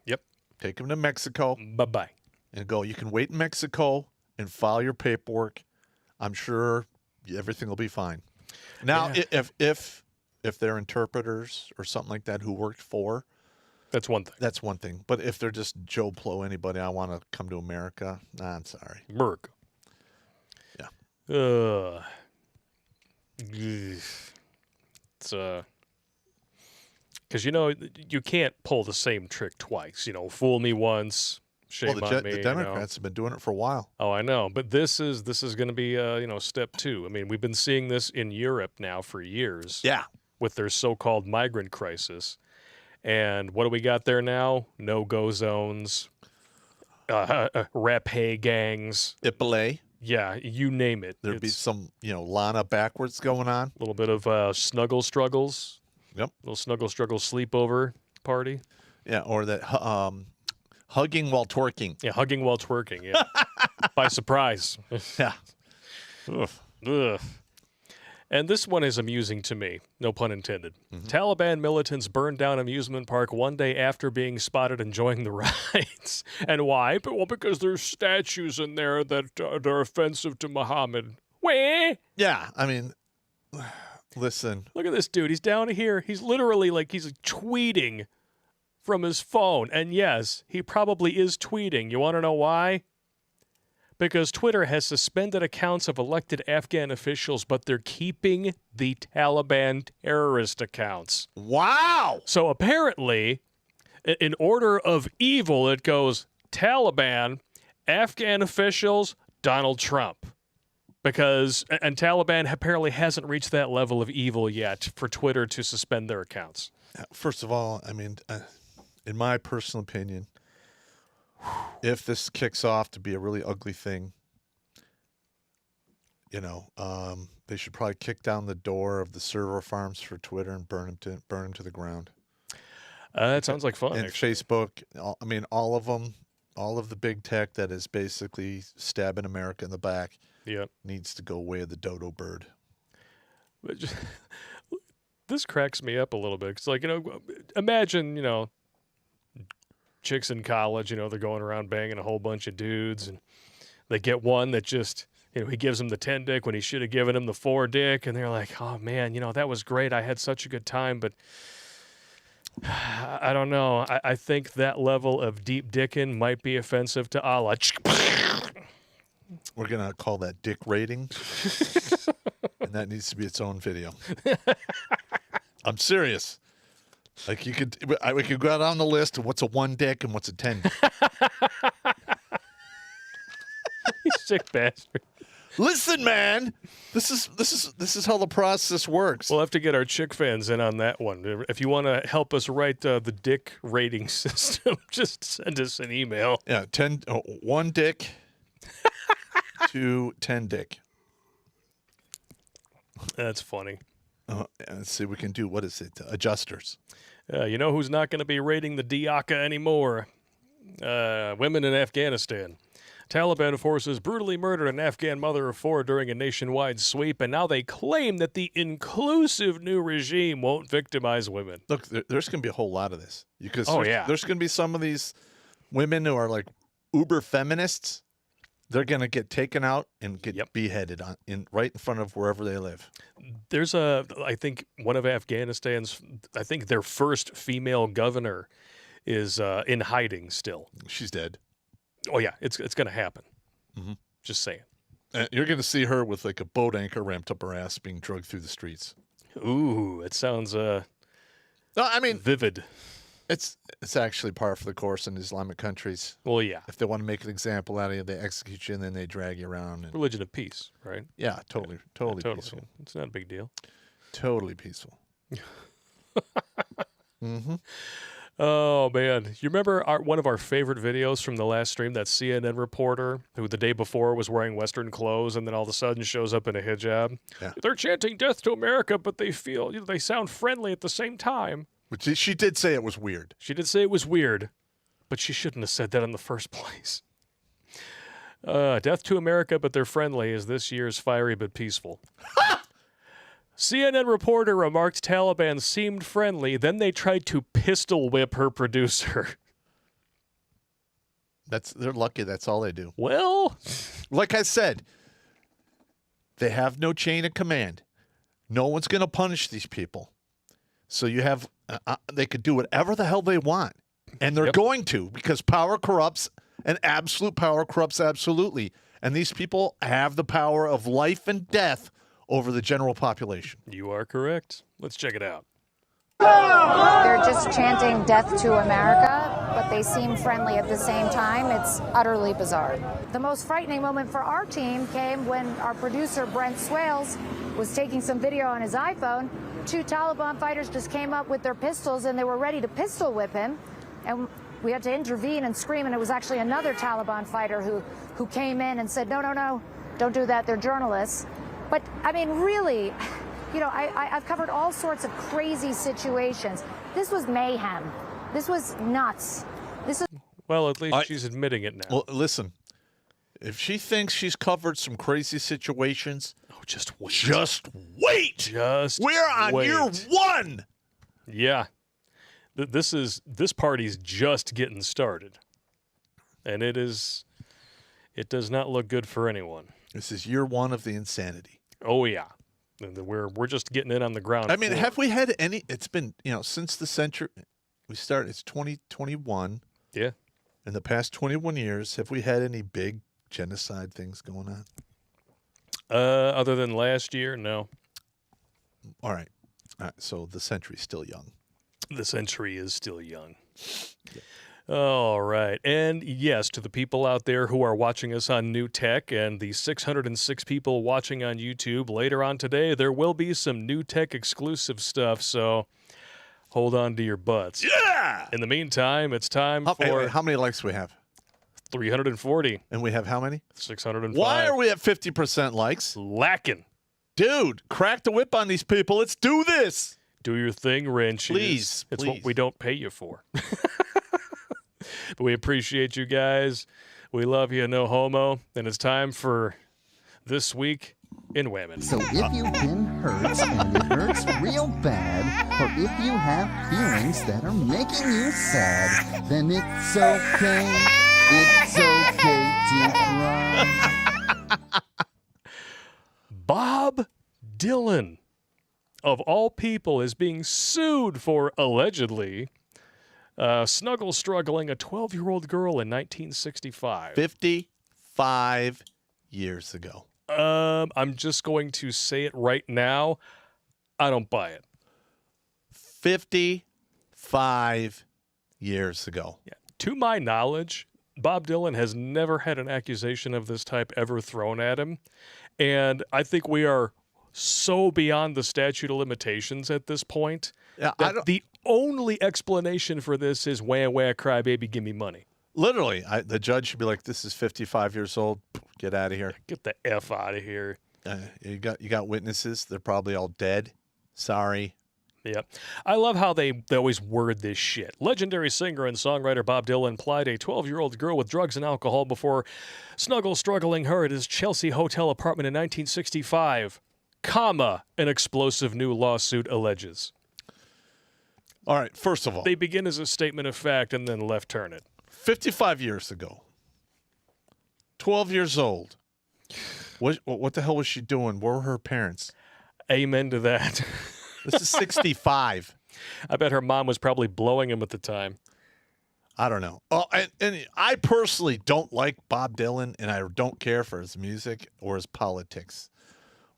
Speaker 1: Yep.
Speaker 2: Take them to Mexico.
Speaker 1: Bye-bye.
Speaker 2: And go. You can wait in Mexico and file your paperwork. I'm sure everything will be fine. Now,
Speaker 1: Yeah.
Speaker 2: if they're interpreters or something like that who worked for,
Speaker 1: That's one thing.
Speaker 2: that's one thing. But if they're just Joe Blow, anybody, I want to come to America, nah, I'm sorry.
Speaker 1: Merc.
Speaker 2: Yeah.
Speaker 1: It's because you can't pull the same trick twice. Fool me once, shame
Speaker 2: Well,
Speaker 1: on me.
Speaker 2: the Democrats have been doing it for a while.
Speaker 1: Oh, I know, but this is going to be step two. I mean, we've been seeing this in Europe now for years.
Speaker 2: Yeah.
Speaker 1: With their so-called migrant crisis, and what do we got there now? No-go zones, rap-hay gangs.
Speaker 2: Ipolay.
Speaker 1: Yeah, you name it.
Speaker 2: There'd be
Speaker 1: It's
Speaker 2: some, Lana backwards going on.
Speaker 1: a little bit of snuggle struggles.
Speaker 2: Yep.
Speaker 1: Little snuggle struggle sleepover party.
Speaker 2: Yeah, or that hugging while twerking.
Speaker 1: Yeah, hugging while twerking. Yeah, by surprise.
Speaker 2: Yeah. Ugh.
Speaker 1: Ugh. And this one is amusing to me, no pun intended. Taliban militants burned down amusement park one day after being spotted enjoying the rides. And why? Well, because there's statues in there that are offensive to Muhammad. Wah!
Speaker 2: Yeah, I mean, listen.
Speaker 1: Look at this dude. He's down here. He's literally he's tweeting from his phone. And yes, he probably is tweeting. You want to know why? Because Twitter has suspended accounts of elected Afghan officials, but they're keeping the Taliban terrorist accounts.
Speaker 2: Wow.
Speaker 1: So apparently, in order of evil, it goes Taliban, Afghan officials, Donald Trump. And Taliban apparently hasn't reached that level of evil yet for Twitter to suspend their accounts.
Speaker 2: First of all, I mean, in my personal opinion, if this kicks off to be a really ugly thing, they should probably kick down the door of the server farms for Twitter and burn them to the ground.
Speaker 1: It sounds like fun.
Speaker 2: And
Speaker 1: actually.
Speaker 2: Facebook, all of them, all of the big tech that is basically stabbing America in the back
Speaker 1: Yeah.
Speaker 2: needs to go way of the dodo bird.
Speaker 1: But this cracks me up a little bit. It's like, imagine, chicks in college, they're going around banging a whole bunch of dudes, and they get one that just, he gives them the 10 dick when he should have given him the 4 dick, and they're like, oh man, that was great. I had such a good time, but I don't know. I think that level of deep dicking might be offensive to Allah.
Speaker 2: We're going to call that dick rating. And that needs to be its own video. I'm serious. Like we could go down the list of what's a 1 dick and what's a 10 dick.
Speaker 1: You sick bastard.
Speaker 2: Listen, man. This is how the process works.
Speaker 1: We'll have to get our chick fans in on that one. If you want to help us write the dick rating system, just send us an email.
Speaker 2: Yeah, 1 dick to 10 dick.
Speaker 1: That's funny.
Speaker 2: Let's see, we can do, what is it? Adjusters.
Speaker 1: You know who's not going to be rating the Diaka anymore? Women in Afghanistan. Taliban forces brutally murdered an Afghan mother of 4 during a nationwide sweep, and now they claim that the inclusive new regime won't victimize women.
Speaker 2: Look, there's going to be a whole lot of this. Because
Speaker 1: yeah.
Speaker 2: There's going to be some of these women who are like uber feminists. They're going to get taken out and get beheaded right in front of wherever they live.
Speaker 1: There's I think one of Afghanistan's, their first female governor is in hiding still.
Speaker 2: She's dead.
Speaker 1: Oh, yeah, it's going to happen.
Speaker 2: Mm-hmm.
Speaker 1: Just saying.
Speaker 2: And you're going to see her with like a boat anchor ramped up her ass being drugged through the streets.
Speaker 1: Ooh, it sounds
Speaker 2: no, I mean,
Speaker 1: vivid.
Speaker 2: It's actually par for the course in Islamic countries.
Speaker 1: Well, yeah.
Speaker 2: If they want to make an example out of you, they execute you and then they drag you around. And,
Speaker 1: Religion of peace, right?
Speaker 2: yeah, totally peaceful.
Speaker 1: It's not a big deal.
Speaker 2: Totally peaceful. Mm-hmm.
Speaker 1: Oh, man. You remember one of our favorite videos from the last stream, that CNN reporter who the day before was wearing Western clothes and then all of a sudden shows up in a hijab?
Speaker 2: Yeah.
Speaker 1: They're chanting death to America, but they feel, they sound friendly at the same time.
Speaker 2: But she did say it was weird.
Speaker 1: She did say it was weird, but she shouldn't have said that in the first place. Death to America, but they're friendly is this year's fiery but peaceful. CNN reporter remarked Taliban seemed friendly, then they tried to pistol whip her producer.
Speaker 2: They're lucky that's all they do.
Speaker 1: Well,
Speaker 2: like I said, they have no chain of command. No one's going to punish these people. So you have they could do whatever the hell they want. And they're going to, because power corrupts, and absolute power corrupts absolutely. And these people have the power of life and death over the general population.
Speaker 1: you are correct. Let's check it out.
Speaker 4: They're just chanting death to America, but they seem friendly at the same time. It's utterly bizarre. The most frightening moment for our team came when our producer, Brent Swales, was taking some video on his iPhone. 2 Taliban fighters just came up with their pistols, and they were ready to pistol whip him. And we had to intervene and scream, and it was actually another Taliban fighter who came in and said, no, don't do that. They're journalists. But, I mean, really, I've covered all sorts of crazy situations. This was mayhem. This was nuts.
Speaker 1: Well, at least she's admitting it now.
Speaker 2: Well, listen, if she thinks she's covered some crazy situations,
Speaker 1: just wait.
Speaker 2: Just wait. We're on year 1.
Speaker 1: Yeah. This party's just getting started. And it does not look good for anyone.
Speaker 2: This is year 1 of the insanity.
Speaker 1: Oh, yeah. We're just getting in on the ground.
Speaker 2: I mean,
Speaker 1: floor.
Speaker 2: have we had any? It's been, since the century we started. It's 2021.
Speaker 1: Yeah.
Speaker 2: In the past 21 years, have we had any big genocide things going on?
Speaker 1: Other than last year, no.
Speaker 2: All right. So the century's still young.
Speaker 1: The century is still young. Yeah. All right. And yes, to the people out there who are watching us on New Tech and the 606 people watching on YouTube, later on today, there will be some New Tech exclusive stuff. So hold on to your butts.
Speaker 2: Yeah!
Speaker 1: In the meantime, it's time for...
Speaker 2: How many likes do we have?
Speaker 1: 340.
Speaker 2: And we have how many?
Speaker 1: 605.
Speaker 2: Why are we at 50% likes?
Speaker 1: Lacking?
Speaker 2: Dude, crack the whip on these people. Let's do this.
Speaker 1: Do your thing, Wrenches.
Speaker 2: Please,
Speaker 1: It's
Speaker 2: please.
Speaker 1: what we don't pay you for. But we appreciate you guys. We love you, no homo. And it's time for This Week in Women.
Speaker 7: So if you've been hurt and it hurts real bad, or if you have feelings that are making you sad, then it's okay. It's okay to cry.
Speaker 1: Bob Dylan, of all people, is being sued for allegedly struggling a 12-year-old girl in 1965.
Speaker 2: 55 years ago.
Speaker 1: I'm just going to say it right now. I don't buy it.
Speaker 2: 55 years ago.
Speaker 1: Yeah. To my knowledge, Bob Dylan has never had an accusation of this type ever thrown at him. And I think we are so beyond the statute of limitations at this point
Speaker 2: Yeah,
Speaker 1: that the only explanation for this is wah, wah, cry, baby, give me money.
Speaker 2: Literally, the judge should be like, "This is 55 years old. Get out of here."
Speaker 1: Get the F out of here.
Speaker 2: You got witnesses. They're probably all dead. Sorry.
Speaker 1: Yep. I love how they always word this shit. Legendary singer and songwriter Bob Dylan plied a 12-year-old girl with drugs and alcohol before struggling her at his Chelsea hotel apartment in 1965, comma, an explosive new lawsuit alleges.
Speaker 2: All right, first of all,
Speaker 1: They begin as a statement of fact and then left turn it.
Speaker 2: 55 years ago, 12 years old. What the hell was she doing? Where were her parents?
Speaker 1: Amen to that.
Speaker 2: This is 65.
Speaker 1: I bet her mom was probably blowing him at the time.
Speaker 2: I don't know. Oh, and I personally don't like Bob Dylan, and I don't care for his music or his politics.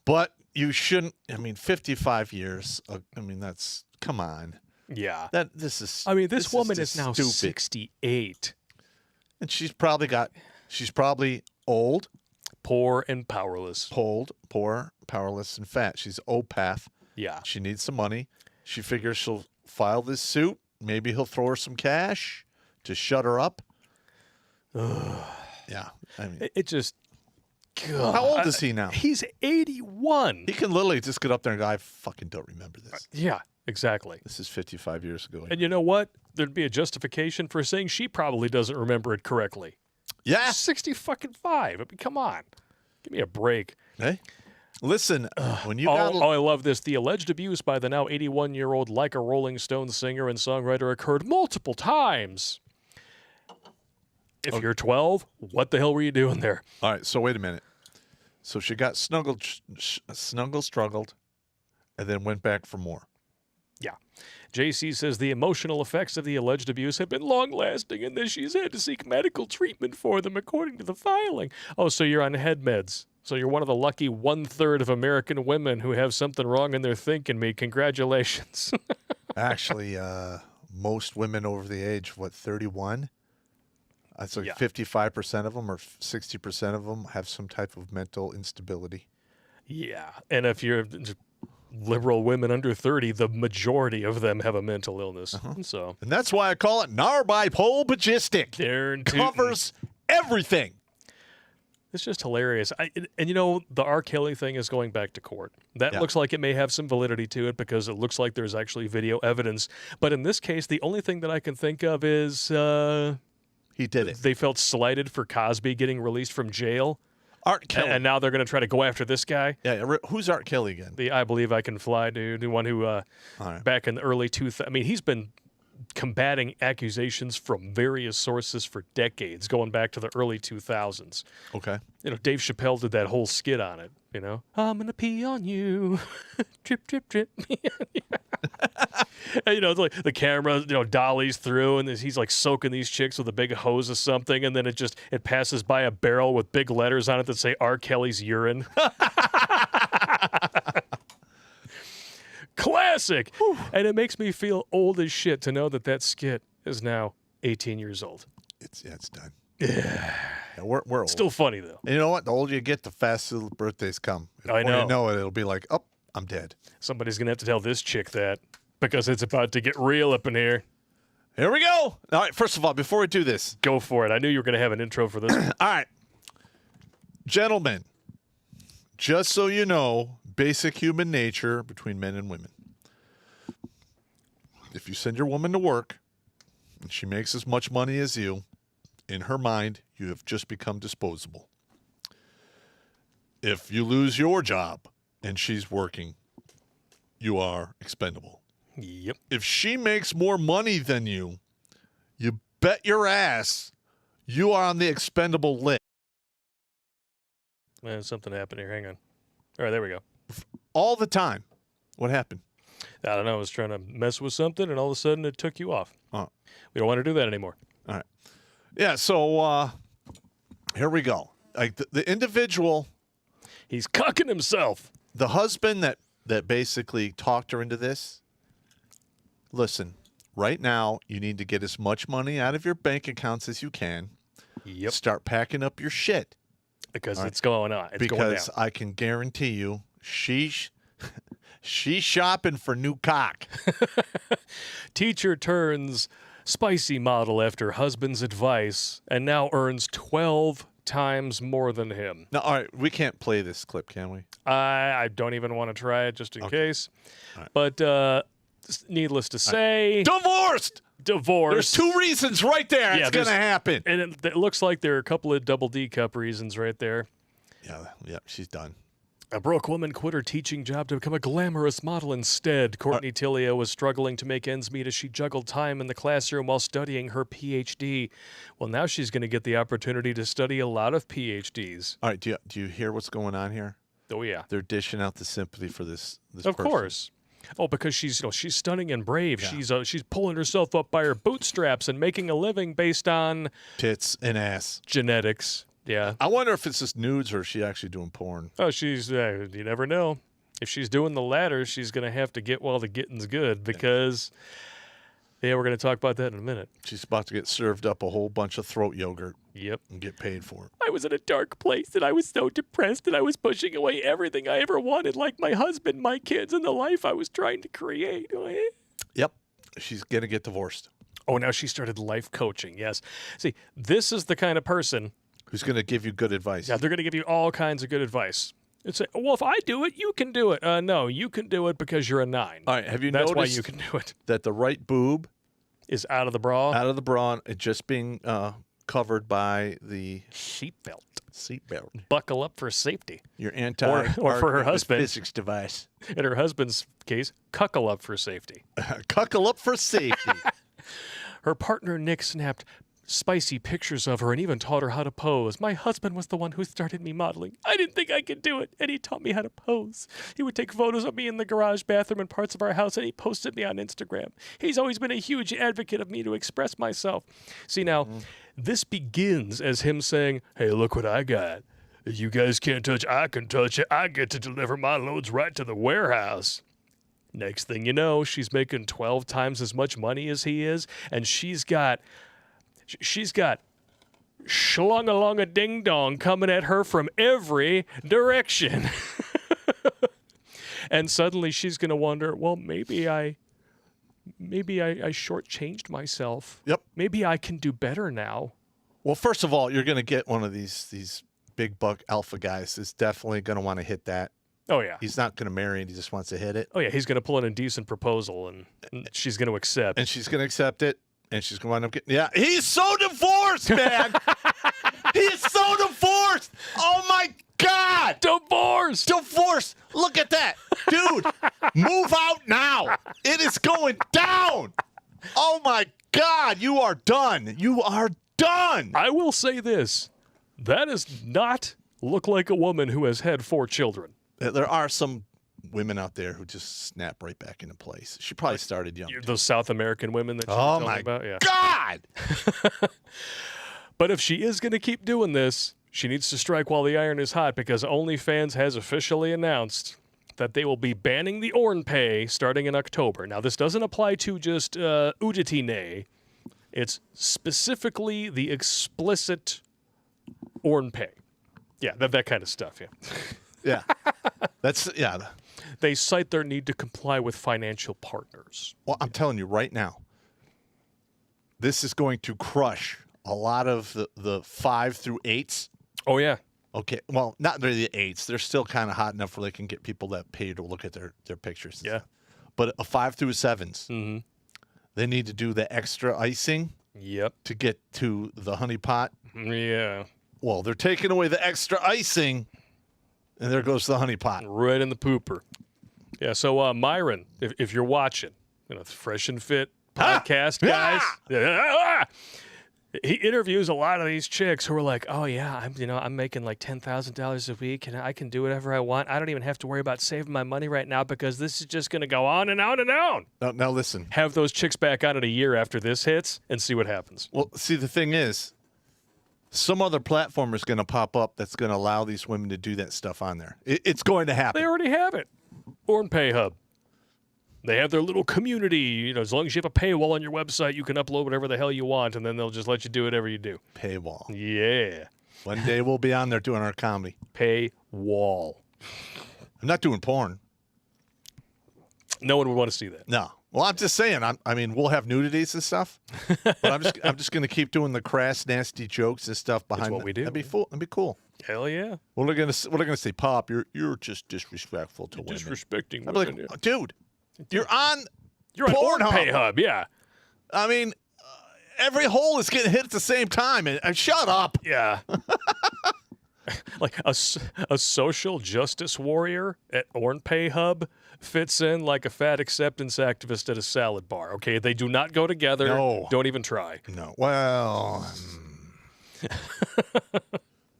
Speaker 2: But you shouldn't. I mean, 55 years. I mean, that's come on.
Speaker 1: Yeah.
Speaker 2: This is.
Speaker 1: I mean, this woman
Speaker 2: just
Speaker 1: is now
Speaker 2: stupid.
Speaker 1: 68.
Speaker 2: And she's probably old,
Speaker 1: Poor and powerless.
Speaker 2: poor, powerless, and fat. She's OPATH.
Speaker 1: Yeah.
Speaker 2: She needs some money. She figures she'll file this suit. Maybe he'll throw her some cash to shut her up. Yeah. I mean,
Speaker 1: It just. God.
Speaker 2: how old is he now?
Speaker 1: He's 81.
Speaker 2: He can literally just get up there and go, "I fucking don't remember this.
Speaker 1: Yeah, exactly.
Speaker 2: This is 55 years ago."
Speaker 1: And you know what? There'd be a justification for saying she probably doesn't remember it correctly.
Speaker 2: Yeah.
Speaker 1: 65. I mean, come on. Give me a break.
Speaker 2: Hey, listen, when you got
Speaker 1: I love this. The alleged abuse by the now 81-year-old Like a Rolling Stone singer and songwriter occurred multiple times. If you're 12, what the hell were you doing there?
Speaker 2: all right, so wait a minute. So she got struggled, and then went back for more.
Speaker 1: Yeah. JC says the emotional effects of the alleged abuse have been long-lasting and that she's had to seek medical treatment for them, according to the filing. Oh, so you're on head meds. So you're one of the lucky 1/3 of American women who have something wrong in their thinking. Me, congratulations.
Speaker 2: Actually, most women over the age, 31? That's like 55% of them or 60% of them have some type of mental instability.
Speaker 1: Yeah. And if you're liberal women under 30, the majority of them have a mental illness. So
Speaker 2: And that's why I call it narbipolistic.
Speaker 1: Darren
Speaker 2: Covers everything.
Speaker 1: It's just hilarious. And you know, the R. Kelly thing is going back to court. That
Speaker 2: Yeah.
Speaker 1: looks like it may have some validity to it because it looks like there's actually video evidence. But in this case, the only thing that I can think of is
Speaker 2: He did it.
Speaker 1: they felt slighted for Cosby getting released from jail.
Speaker 2: Art Kelly.
Speaker 1: And now they're going to try to go after this guy.
Speaker 2: Yeah, who's Art Kelly again?
Speaker 1: The I Believe I Can Fly dude, the one who
Speaker 2: right.
Speaker 1: back in the early 2000s. I mean, he's been combating accusations from various sources for decades, going back to the early 2000s.
Speaker 2: Okay.
Speaker 1: You know, Dave Chappelle did that whole skit on it, you know. I'm going to pee on you. Drip, drip, drip. And, you know, it's like the camera, you know, dollies through, and he's like soaking these chicks with a big hose of something, and then it passes by a barrel with big letters on it that say R. Kelly's urine. Classic. And it makes me feel old as shit to know that skit is now 18 years old.
Speaker 2: It's done. Yeah. We're old.
Speaker 1: Still funny, though.
Speaker 2: And you know what? The older you get, the faster the birthdays come.
Speaker 1: I
Speaker 2: Before
Speaker 1: know.
Speaker 2: you know it, it'll be like, oh, I'm dead.
Speaker 1: Somebody's going to have to tell this chick that because it's about to get real up in here.
Speaker 2: Here we go. All right, first of all, before we do this.
Speaker 1: Go for it. I knew you were going to have an intro for this.
Speaker 2: All right. Gentlemen, just so you know, basic human nature between men and women. If you send your woman to work and she makes as much money as you, in her mind, you have just become disposable. If you lose your job and she's working, you are expendable.
Speaker 1: Yep.
Speaker 2: If she makes more money than you, you bet your ass you are on the expendable list.
Speaker 1: Something happened here. Hang on. All right, there we go.
Speaker 2: All the time. What happened?
Speaker 1: I don't know. I was trying to mess with something, and all of a sudden it took you off.
Speaker 2: Oh.
Speaker 1: We don't want to do that anymore.
Speaker 2: All right. Yeah, so here we go. Like the individual,
Speaker 1: He's cucking himself.
Speaker 2: the husband that basically talked her into this, listen, right now you need to get as much money out of your bank accounts as you can.
Speaker 1: Yep.
Speaker 2: Start packing up your shit.
Speaker 1: Because it's going on. It's going
Speaker 2: Because
Speaker 1: down.
Speaker 2: I can guarantee you she's shopping for new cock.
Speaker 1: Teacher turns spicy model after husband's advice and now earns 12 times more than him.
Speaker 2: Now, all right, we can't play this clip, can we?
Speaker 1: I don't even want to try it just in case.
Speaker 2: Right.
Speaker 1: But needless to say,
Speaker 2: Divorced!
Speaker 1: divorce.
Speaker 2: There's 2 reasons right there it's going to happen.
Speaker 1: And it looks like there are a couple of double D cup reasons right there.
Speaker 2: Yeah, she's done.
Speaker 1: A broke woman quit her teaching job to become a glamorous model instead. Courtney Tillia was struggling to make ends meet as she juggled time in the classroom while studying her PhD. Well, now she's going to get the opportunity to study a lot of PhDs.
Speaker 2: All right, do you hear what's going on here?
Speaker 1: Oh, yeah.
Speaker 2: They're dishing out the sympathy for this
Speaker 1: Of
Speaker 2: person.
Speaker 1: course. Oh, because she's stunning and brave. Yeah. She's pulling herself up by her bootstraps and making a living based on
Speaker 2: Tits and ass.
Speaker 1: genetics. Yeah.
Speaker 2: I wonder if it's just nudes or is she actually doing porn?
Speaker 1: Oh, she's you never know. If she's doing the latter, she's going to have to get while the getting's good because we're going to talk about that in a minute.
Speaker 2: She's about to get served up a whole bunch of throat yogurt.
Speaker 1: Yep.
Speaker 2: And get paid for it.
Speaker 1: I was in a dark place and I was so depressed and I was pushing away everything I ever wanted, like my husband, my kids, and the life I was trying to create.
Speaker 2: Yep. She's going to get divorced.
Speaker 1: Oh, now she started life coaching. Yes. See, this is the kind of person
Speaker 2: who's going to give you good advice.
Speaker 1: Yeah, they're going to give you all kinds of good advice. It's like, well, if I do it, you can do it. No, you can do it because you're a 9.
Speaker 2: All right, have you
Speaker 1: That's
Speaker 2: noticed
Speaker 1: why you can do it.
Speaker 2: that the right boob
Speaker 1: is out of the bra?
Speaker 2: Out of the bra, and just being covered by the
Speaker 1: seatbelt.
Speaker 2: Buckle
Speaker 1: up for safety.
Speaker 2: Your anti
Speaker 1: or for her husband
Speaker 2: physics device.
Speaker 1: In her husband's case, cuckle up for safety.
Speaker 2: Cuckle up for safety.
Speaker 1: Her partner Nick snapped spicy pictures of her and even taught her how to pose. My husband was the one who started me modeling. I didn't think I could do it, and he taught me how to pose. He would take photos of me in the garage, bathroom, and parts of our house, and he posted me on Instagram. He's always been a huge advocate of me to express myself. See, now, this begins as him saying, hey, look what I got. You guys can't touch, I can touch it. I get to deliver my loads right to the warehouse. Next thing you know, she's making 12 times as much money as he is, and she's got schlung along a ding dong coming at her from every direction. And suddenly she's going to wonder, well, maybe I shortchanged myself.
Speaker 2: Yep.
Speaker 1: Maybe I can do better now.
Speaker 2: Well, first of all, you're going to get one of these big buck alpha guys is definitely going to want to hit that.
Speaker 1: Oh, yeah.
Speaker 2: He's not going to marry it. He just wants to hit it.
Speaker 1: Oh, yeah. He's going to pull an indecent proposal, and she's going to accept.
Speaker 2: And she's going to accept it. And she's going to wind up getting... Yeah, he's so divorced, man. He's so divorced. Oh, my God.
Speaker 1: Divorced.
Speaker 2: Look at that. Dude, move out now. It is going down. Oh, my God. You are done. You are done.
Speaker 1: I will say this. That does not look like a woman who has had 4 children.
Speaker 2: There are some women out there who just snap right back into place. She probably started young.
Speaker 1: Those South American women that you were talking about? Yeah.
Speaker 2: God!
Speaker 1: But if she is going to keep doing this, she needs to strike while the iron is hot because OnlyFans has officially announced that they will be banning the orn pay starting in October. Now, this doesn't apply to just uditine. It's specifically the explicit orn pay. Yeah, that kind of stuff, yeah.
Speaker 2: Yeah.
Speaker 1: They cite their need to comply with financial partners.
Speaker 2: Well, I'm telling you right now, this is going to crush a lot of the 5 through 8s.
Speaker 1: Oh, yeah.
Speaker 2: Okay, well, not really the 8s. They're still kind of hot enough where they can get people that pay to look at their pictures.
Speaker 1: Yeah.
Speaker 2: But a 5 through 7s,
Speaker 1: Mm-hmm.
Speaker 2: they need to do the extra icing
Speaker 1: Yep.
Speaker 2: to get to the honey pot.
Speaker 1: Yeah.
Speaker 2: Well, they're taking away the extra icing, and there goes the honey pot.
Speaker 1: Right in the pooper. Yeah, so Myron, if you're watching, Fresh and Fit podcast guys, he interviews a lot of these chicks who are like, "Oh yeah, I'm making like $10,000 a week, and I can do whatever I want. I don't even have to worry about saving my money right now because this is just going to go on and on and on."
Speaker 2: Now listen.
Speaker 1: Have those chicks back on in a year after this hits and see what happens.
Speaker 2: Well, see, the thing is, some other platform is going to pop up that's going to allow these women to do that stuff on there. It's going to happen.
Speaker 1: They already have it. Mourn Pay Hub. They have their little community. As long as you have a paywall on your website, you can upload whatever the hell you want, and then they'll just let you do whatever you do.
Speaker 2: Paywall.
Speaker 1: Yeah.
Speaker 2: One day we'll be on there doing our comedy.
Speaker 1: Paywall.
Speaker 2: I'm not doing porn.
Speaker 1: No one would want to see that.
Speaker 2: No. Well, I'm just saying. I mean, we'll have nudities and stuff, but I'm just going to keep doing the crass, nasty jokes and stuff behind.
Speaker 1: That's what we do.
Speaker 2: That'd be cool.
Speaker 1: Hell yeah.
Speaker 2: What are they going to say? Pop, you're just disrespectful to women.
Speaker 1: Disrespecting
Speaker 2: I'd be
Speaker 1: women.
Speaker 2: like, dude, you're on
Speaker 1: Mourn
Speaker 2: Pornhub.
Speaker 1: Pay Hub, yeah.
Speaker 2: I mean, every hole is getting hit at the same time, and shut up.
Speaker 1: Yeah. Like a social justice warrior at Mourn Pay Hub fits in like a fat acceptance activist at a salad bar. Okay, they do not go together.
Speaker 2: No.
Speaker 1: Don't even try.
Speaker 2: No. Well,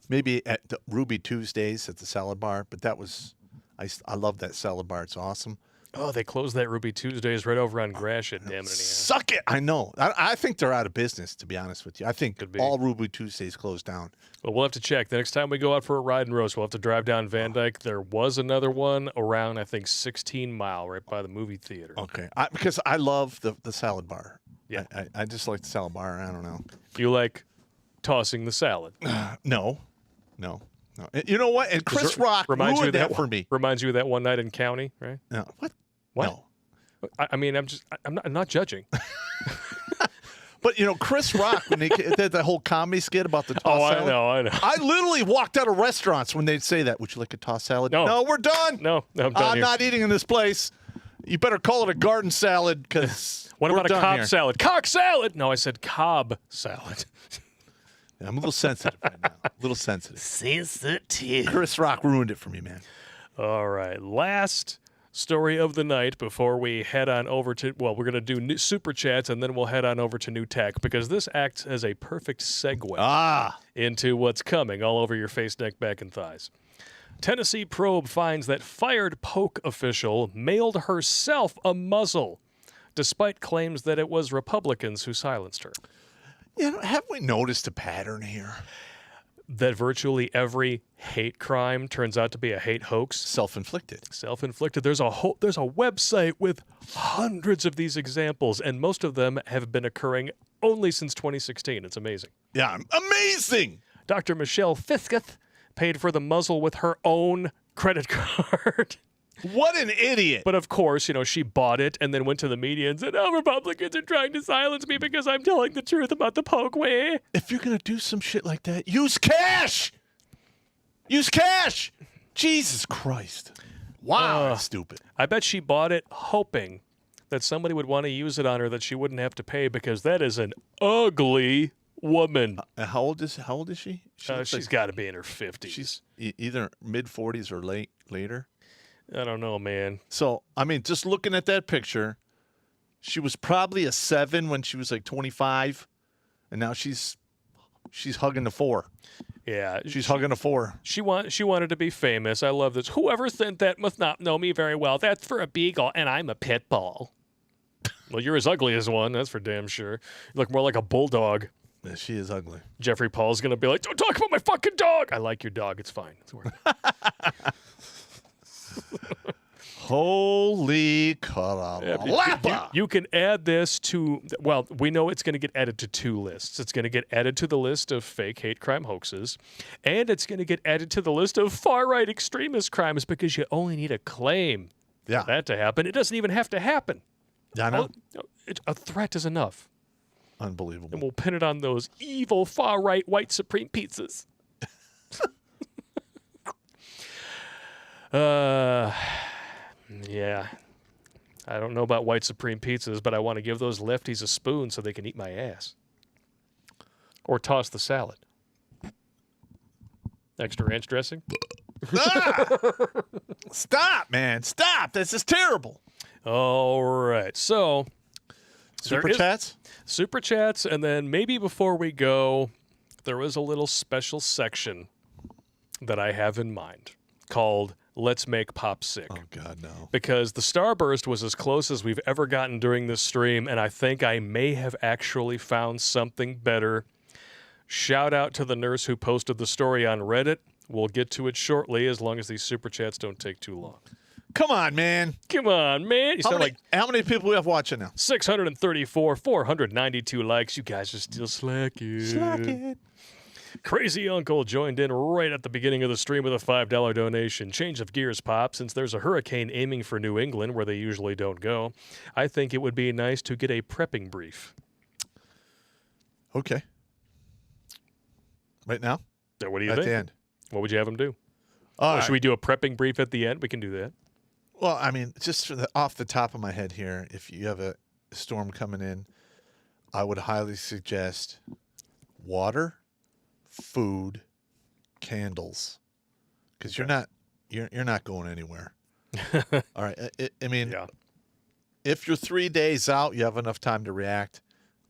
Speaker 2: maybe at the Ruby Tuesdays at the salad bar, but that was I love that salad bar. It's awesome.
Speaker 1: Oh, they closed that Ruby Tuesdays right over on Gratiot. Damn it.
Speaker 2: Suck it. I know. I think they're out of business, to be honest with you. I think
Speaker 1: Could be.
Speaker 2: all Ruby Tuesdays closed down.
Speaker 1: Well, we'll have to check. The next time we go out for a ride and roast, we'll have to drive down Van Dyke. There was another one around, I think, 16 Mile, right by the movie theater.
Speaker 2: Okay. Because I love the salad bar.
Speaker 1: Yeah.
Speaker 2: I just like the salad bar. I don't know.
Speaker 1: You like tossing the salad.
Speaker 2: No. You know what? And Chris Rock
Speaker 1: reminds you
Speaker 2: ruined
Speaker 1: of
Speaker 2: that for me.
Speaker 1: Reminds you of that one night in county, right?
Speaker 2: No. What?
Speaker 1: What?
Speaker 2: No.
Speaker 1: I mean, I'm not judging.
Speaker 2: But, Chris Rock, when they did that whole comedy skit about the toss salad.
Speaker 1: I know.
Speaker 2: I literally walked out of restaurants when they'd say that. Would you like a tossed salad?
Speaker 1: No.
Speaker 2: We're done.
Speaker 1: No, I'm done
Speaker 2: I'm
Speaker 1: here.
Speaker 2: not eating in this place. You better call it a garden salad because
Speaker 1: What
Speaker 2: we're
Speaker 1: about a
Speaker 2: done
Speaker 1: Cobb
Speaker 2: here.
Speaker 1: salad? Cock salad! No, I said Cobb salad.
Speaker 2: Yeah, I'm a little sensitive right now. A little sensitive.
Speaker 1: Sensitive.
Speaker 2: Chris Rock ruined it for me, man.
Speaker 1: All right. Last story of the night before we head on over to, we're going to do new super chats and then we'll head on over to new tech because this acts as a perfect segue into what's coming all over your face, neck, back, and thighs. Tennessee probe finds that fired Polk official mailed herself a muzzle despite claims that it was Republicans who silenced her.
Speaker 2: Have we noticed a pattern here?
Speaker 1: That virtually every hate crime turns out to be a hate hoax.
Speaker 2: Self-inflicted.
Speaker 1: Self-inflicted. There's a website with hundreds of these examples, and most of them have been occurring only since 2016. It's amazing.
Speaker 2: Yeah, amazing.
Speaker 1: Dr. Michelle Fisketh paid for the muzzle with her own credit card.
Speaker 2: What an idiot.
Speaker 1: But of course, she bought it and then went to the media and said, "Oh, Republicans are trying to silence me because I'm telling the truth about the Polk way."
Speaker 2: If you're going to do some shit like that, use cash. Use cash. Jesus Christ. Wow, that's stupid.
Speaker 1: I bet she bought it hoping that somebody would want to use it on her that she wouldn't have to pay because that is an ugly woman.
Speaker 2: How old is she?
Speaker 1: She's got to be in her 50s.
Speaker 2: She's either mid-40s or later.
Speaker 1: I don't know, man.
Speaker 2: So, I mean, just looking at that picture, she was probably a 7 when she was like 25, and now she's hugging the 4.
Speaker 1: Yeah,
Speaker 2: she's hugging a 4.
Speaker 1: She wanted to be famous. I love this. Whoever sent that must not know me very well. That's for a beagle, and I'm a pit bull. Well, you're as ugly as one. That's for damn sure. You look more like a bulldog.
Speaker 2: Yeah, she is ugly.
Speaker 1: Jeffrey Paul's gonna be like, "Don't talk about my fucking dog." I like your dog. It's fine. It's worth it.
Speaker 2: Holy caralapa.
Speaker 1: You can add this to, well, we know it's going to get added to 2 lists. It's going to get added to the list of fake hate crime hoaxes, and it's going to get added to the list of far-right extremist crimes because you only need a claim for that to happen. It doesn't even have to happen.
Speaker 2: Yeah, I know.
Speaker 1: A threat is enough.
Speaker 2: Unbelievable.
Speaker 1: And we'll pin it on those evil far-right white supreme pizzas. Yeah. I don't know about white supreme pizzas, but I want to give those lefties a spoon so they can eat my ass. Or toss the salad. Extra ranch dressing?
Speaker 2: Stop, man. Stop. This is terrible.
Speaker 1: All right. So,
Speaker 2: Super
Speaker 1: there is-
Speaker 2: chats?
Speaker 1: Super chats, and then maybe before we go, there is a little special section that I have in mind called Let's Make Pop Sick.
Speaker 2: Oh, God, no.
Speaker 1: Because the Starburst was as close as we've ever gotten during this stream, and I think I may have actually found something better. Shout out to the nurse who posted the story on Reddit. We'll get to it shortly, as long as these super chats don't take too long.
Speaker 2: Come on, man.
Speaker 1: Come on, man. You sound like
Speaker 2: How many people we have watching now?
Speaker 1: 634, 492 likes. You guys are still slacking. Crazy Uncle joined in right at the beginning of the stream with a $5 donation. Change of gears, Pop. Since there's a hurricane aiming for New England, where they usually don't go, I think it would be nice to get a prepping brief.
Speaker 2: Okay. Right now?
Speaker 1: So what do you
Speaker 2: At
Speaker 1: think?
Speaker 2: the end.
Speaker 1: What would you have them do?
Speaker 2: All
Speaker 1: Or
Speaker 2: right.
Speaker 1: should we do a prepping brief at the end? We can do that.
Speaker 2: Well, I mean, just off the top of my head here, if you have a storm coming in, I would highly suggest water, food, candles, because you're not going anywhere. All right. I mean,
Speaker 1: Yeah.
Speaker 2: if you're 3 days out, you have enough time to react.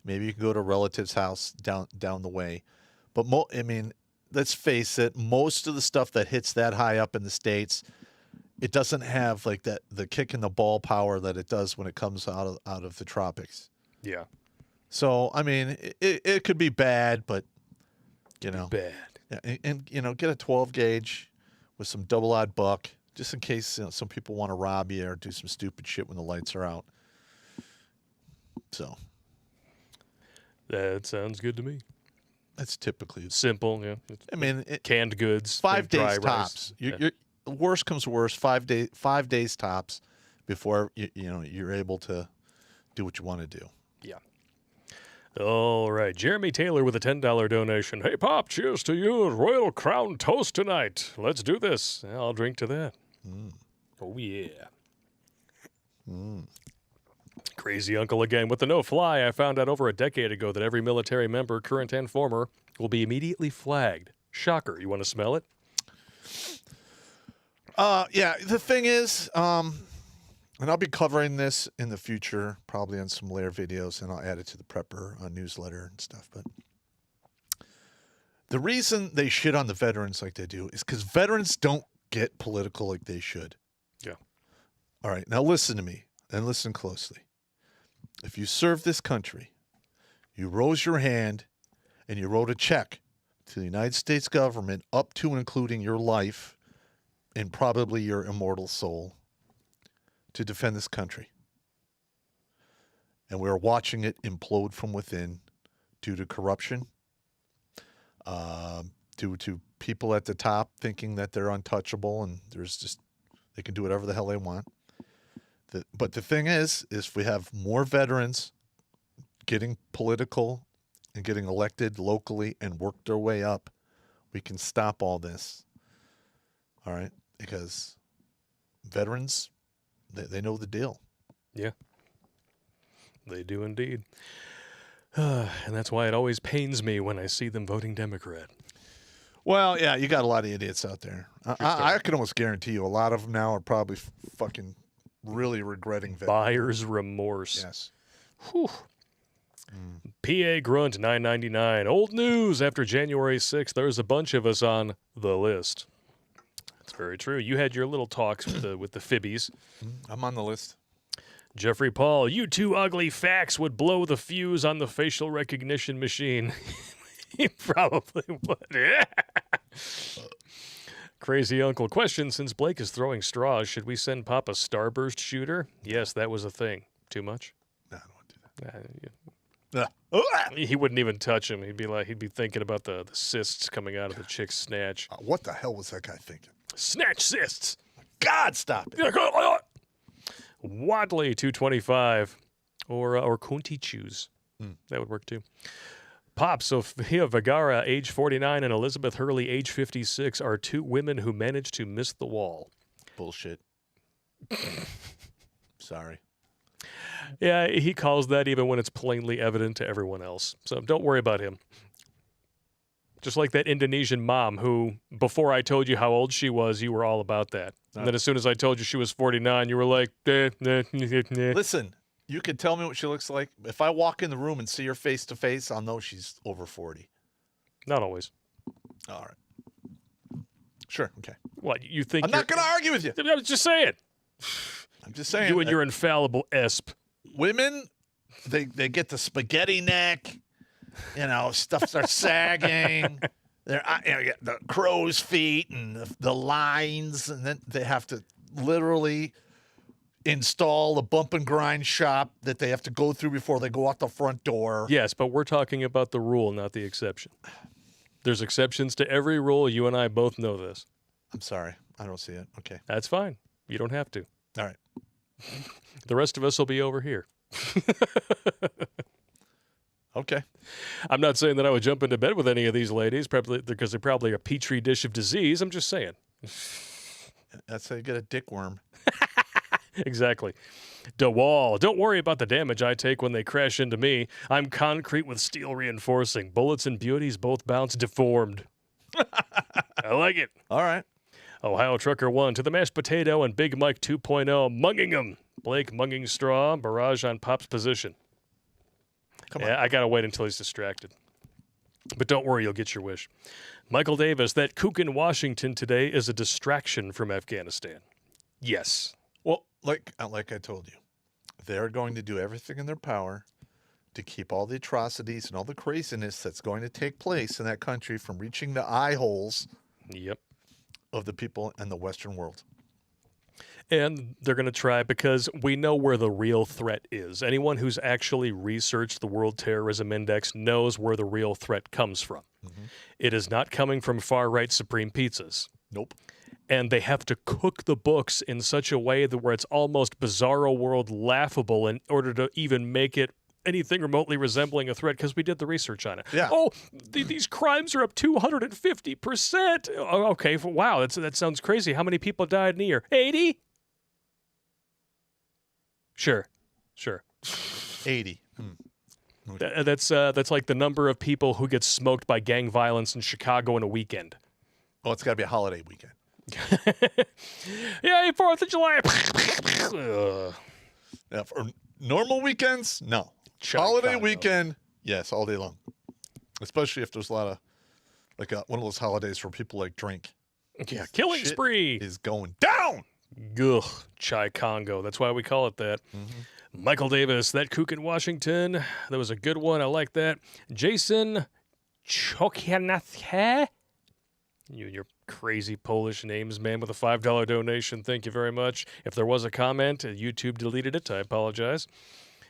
Speaker 2: Maybe you can go to a relative's house down the way. But I mean, let's face it, most of the stuff that hits that high up in the States, it doesn't have like the kick in the ball power that it does when it comes out of the tropics.
Speaker 1: Yeah.
Speaker 2: So I mean, it could be bad, but you know,
Speaker 1: Bad.
Speaker 2: yeah, and you know, get a 12 gauge with some double odd buck, just in case some people want to rob you or do some stupid shit when the lights are out. So
Speaker 1: That sounds good to me.
Speaker 2: that's typically.
Speaker 1: Simple, yeah.
Speaker 2: I mean,
Speaker 1: Canned goods.
Speaker 2: 5
Speaker 1: dry
Speaker 2: days
Speaker 1: rice.
Speaker 2: tops.
Speaker 1: Yeah.
Speaker 2: Worst comes to worst, 5 days tops before you're able to do what you want to do.
Speaker 1: Yeah. All right. Jeremy Taylor with a $10 donation. Hey, Pop, cheers to you. Royal Crown toast tonight. Let's do this. I'll drink to that. Oh, yeah. Crazy Uncle again. With the no fly, I found out over a decade ago that every military member, current and former, will be immediately flagged. Shocker. You want to smell it?
Speaker 2: Yeah, the thing is, and I'll be covering this in the future, probably on some later videos, and I'll add it to the Prepper newsletter and stuff. But the reason they shit on the veterans like they do is because veterans don't get political like they should.
Speaker 1: Yeah.
Speaker 2: All right, now listen to me, and listen closely. If you serve this country, you rose your hand, and you wrote a check to the United States government up to and including your life and probably your immortal soul to defend this country. And we're watching it implode from within due to corruption, due to people at the top thinking that they're untouchable and they can do whatever the hell they want. But the thing is if we have more veterans getting political and getting elected locally and work their way up, we can stop all this. All right? Because veterans, they know the deal.
Speaker 1: Yeah. They do indeed. And that's why it always pains me when I see them voting Democrat.
Speaker 2: Well, yeah, you got a lot of idiots out there. I can almost guarantee you a lot of them now are probably fucking really regretting veterans.
Speaker 1: Buyer's remorse.
Speaker 2: Yes.
Speaker 1: Whew. PA Grunt 999. Old news after January 6th. There's a bunch of us on the list. That's very true. You had your little talks with the fibbies.
Speaker 2: I'm on the list.
Speaker 1: Jeffrey Paul, you two ugly facts would blow the fuse on the facial recognition machine. He probably would. Crazy Uncle. Question, since Blake is throwing straws, should we send Pop a Starburst shooter? Yes, that was a thing. Too much?
Speaker 2: No, I don't want to do
Speaker 1: Yeah.
Speaker 2: that.
Speaker 1: He wouldn't even touch him. He'd be thinking about the cysts coming out of the chick's snatch.
Speaker 2: What the hell was that guy thinking?
Speaker 1: Snatch cysts.
Speaker 2: God, stop it.
Speaker 1: Wadley 225 or Kunti Chews. That would work too. Popp, Sofia Vergara, age 49, and Elizabeth Hurley, age 56, are two women who managed to miss the wall.
Speaker 2: Bullshit. Sorry.
Speaker 1: Yeah, he calls that even when it's plainly evident to everyone else. So don't worry about him. Just like that Indonesian mom who, before I told you how old she was, you were all about that. And then as soon as I told you she was 49, you were like,
Speaker 2: Listen, you can tell me what she looks like. If I walk in the room and see her face to face, I'll know she's over 40.
Speaker 1: Not always.
Speaker 2: All right. Sure. Okay.
Speaker 1: What, you think
Speaker 2: I'm not going to argue with you.
Speaker 1: I was just saying.
Speaker 2: I'm just saying.
Speaker 1: You and your infallible ESP.
Speaker 2: Women, they get the spaghetti neck. You know, stuff starts sagging. They're the crow's feet and the lines, and then they have to literally install a bump and grind shop that they have to go through before they go out the front door.
Speaker 1: Yes, but we're talking about the rule, not the exception. There's exceptions to every rule. You and I both know this.
Speaker 2: I'm sorry. I don't see it. Okay.
Speaker 1: That's fine. You don't have to.
Speaker 2: All right.
Speaker 1: The rest of us will be over here.
Speaker 2: Okay.
Speaker 1: I'm not saying that I would jump into bed with any of these ladies, probably because they're probably a petri dish of disease. I'm just saying.
Speaker 2: That's how you get a dick worm.
Speaker 1: Exactly. DeWall, don't worry about the damage I take when they crash into me. I'm concrete with steel reinforcing. Bullets and beauties both bounce deformed. I like it.
Speaker 2: All right.
Speaker 1: Ohio Trucker 1 to the mashed potato and Big Mike 2.0, munging him. Blake munging straw, barrage on Pop's position.
Speaker 2: Come on.
Speaker 1: Yeah, I got to wait until he's distracted. But don't worry, you'll get your wish. Michael Davis, that kook in Washington today is a distraction from Afghanistan. Yes.
Speaker 2: Well, like I told you, they're going to do everything in their power to keep all the atrocities and all the craziness that's going to take place in that country from reaching the eye holes
Speaker 1: Yep.
Speaker 2: of the people in the Western world.
Speaker 1: And they're going to try because we know where the real threat is. Anyone who's actually researched the World Terrorism Index knows where the real threat comes from. Mm-hmm. It is not coming from far-right Supreme Pizzas.
Speaker 2: Nope.
Speaker 1: And they have to cook the books in such a way that where it's almost bizarro world laughable in order to even make it anything remotely resembling a threat because we did the research on it.
Speaker 2: Yeah.
Speaker 1: Oh, these crimes are up 250%. Oh, okay. Wow, that sounds crazy. How many people died in a year? 80? Sure.
Speaker 2: 80.
Speaker 1: That's like the number of people who get smoked by gang violence in Chicago in a weekend.
Speaker 2: Oh, it's got to be a holiday weekend.
Speaker 1: Yeah, 4th of July.
Speaker 2: Yeah, for normal weekends, no. Holiday weekend, yes, all day long. Especially if there's a lot of, like one of those holidays where people like drink.
Speaker 1: Yeah, killing
Speaker 2: Shit
Speaker 1: spree
Speaker 2: is going down.
Speaker 1: Ugh, Chai Congo. That's why we call it that. Mm-hmm. Michael Davis, that kook in Washington. That was a good one. I like that. Jason Chokianath. You and your crazy Polish names, man, with a $5 donation. Thank you very much. If there was a comment, YouTube deleted it. I apologize.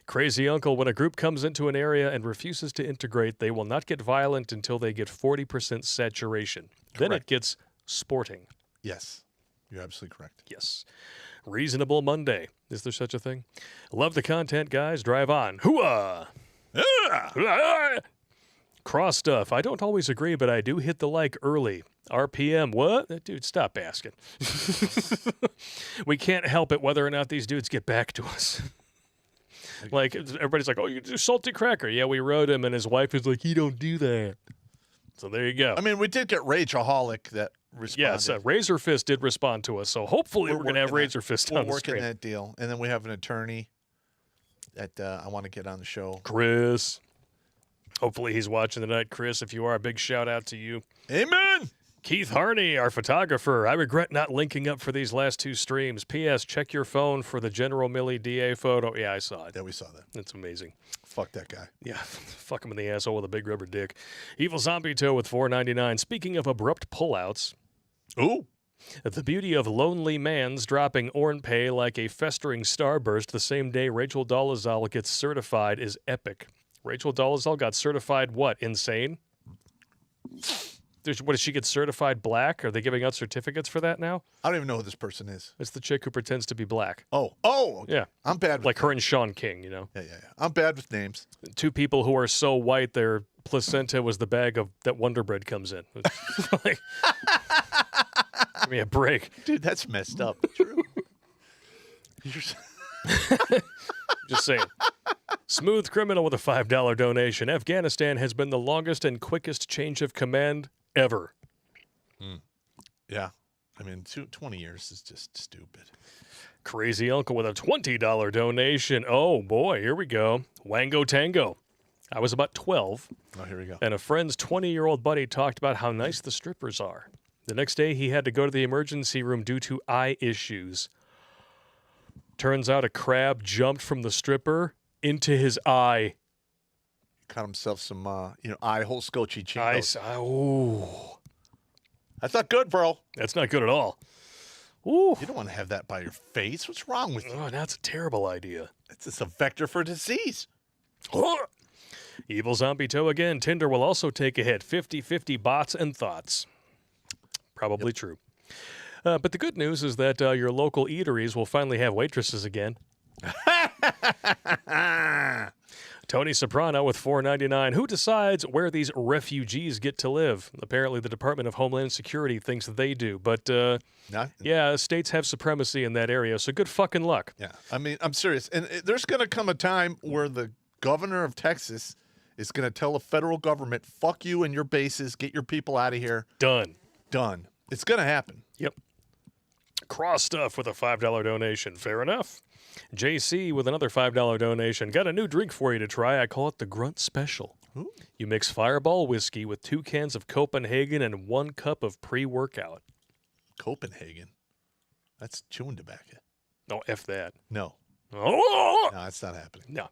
Speaker 1: Crazy uncle, when a group comes into an area and refuses to integrate, they will not get violent until they get 40% saturation.
Speaker 2: Correct.
Speaker 1: Then it gets sporting.
Speaker 2: Yes, you're absolutely correct.
Speaker 1: Yes. Reasonable Monday. Is there such a thing? Love the content, guys. Drive on. Hooah! Cross stuff. I don't always agree, but I do hit the like early. RPM. What? Dude, stop asking. We can't help it whether or not these dudes get back to us. Like, everybody's like, oh, you do salty cracker. Yeah, we wrote him, and his wife is like, you don't do that. So there you go.
Speaker 2: I mean, we did get Rageaholic that responded.
Speaker 1: Yes, Razor Fist did respond to us, so hopefully we're going to have Razor Fist on the
Speaker 2: working
Speaker 1: screen.
Speaker 2: that deal. And then we have an attorney that I want to get on the show.
Speaker 1: Chris. Hopefully he's watching tonight. Chris, if you are, a big shout out to you.
Speaker 2: Amen.
Speaker 1: Keith Harney, our photographer. I regret not linking up for these last two streams. P.S. Check your phone for the General Milley DA photo. Yeah, I saw it.
Speaker 2: Yeah, we saw that.
Speaker 1: That's amazing.
Speaker 2: Fuck that guy.
Speaker 1: Yeah, fuck him in the asshole with a big rubber dick. Evil Zombie Toe with $4.99. Speaking of abrupt pullouts.
Speaker 2: Ooh.
Speaker 1: The beauty of lonely man's dropping Ornpay like a festering starburst the same day Rachel Dolezal gets certified is epic. Rachel Dolezal got certified what? Insane? What, does she get certified black? Are they giving out certificates for that now?
Speaker 2: I don't even know who this person is.
Speaker 1: It's the chick who pretends to be black.
Speaker 2: Oh, okay.
Speaker 1: Yeah.
Speaker 2: I'm bad with
Speaker 1: Like her and Sean King, you know?
Speaker 2: Yeah. I'm bad with names.
Speaker 1: Two people who are so white their placenta was the bag of that Wonder Bread comes in. It's like, give me a break.
Speaker 2: Dude, that's messed up. True.
Speaker 1: Just saying. Smooth criminal with a $5 donation. Afghanistan has been the longest and quickest change of command ever.
Speaker 2: Yeah. I mean, 20 years is just stupid.
Speaker 1: Crazy uncle with a $20 donation. Oh, boy, here we go. Wango Tango. I was about 12,
Speaker 2: Oh, here we go.
Speaker 1: and a friend's 20-year-old buddy talked about how nice the strippers are. The next day, he had to go to the emergency room due to eye issues. Turns out a crab jumped from the stripper into his eye.
Speaker 2: Cut himself some, eye hole scotchy chingos.
Speaker 1: Oh,
Speaker 2: That's not good, bro.
Speaker 1: that's not good at all. Ooh.
Speaker 2: You don't want to have that by your face. What's wrong with you?
Speaker 1: Oh, that's a terrible idea.
Speaker 2: It's a vector for disease.
Speaker 1: Evil Zombie Toe again. Tinder will also take a hit. 50-50 bots and thoughts. Probably true. But the good news is that your local eateries will finally have waitresses again. Tony Soprano with $4.99. Who decides where these refugees get to live? Apparently, the Department of Homeland Security thinks they do. But, yeah, states have supremacy in that area, so good fucking luck.
Speaker 2: Yeah. I mean, I'm serious. And there's going to come a time where the governor of Texas is going to tell the federal government, fuck you and your bases, get your people out of here.
Speaker 1: Done.
Speaker 2: It's going to happen.
Speaker 1: Yep. Cross Stuff with a $5 donation. Fair enough. JC with another $5 donation. Got a new drink for you to try. I call it the Grunt Special.
Speaker 2: Ooh.
Speaker 1: You mix Fireball whiskey with 2 cans of Copenhagen and 1 cup of pre-workout.
Speaker 2: Copenhagen. That's chewing tobacco.
Speaker 1: No, F that.
Speaker 2: No.
Speaker 1: Oh!
Speaker 2: No, that's not happening.
Speaker 1: No.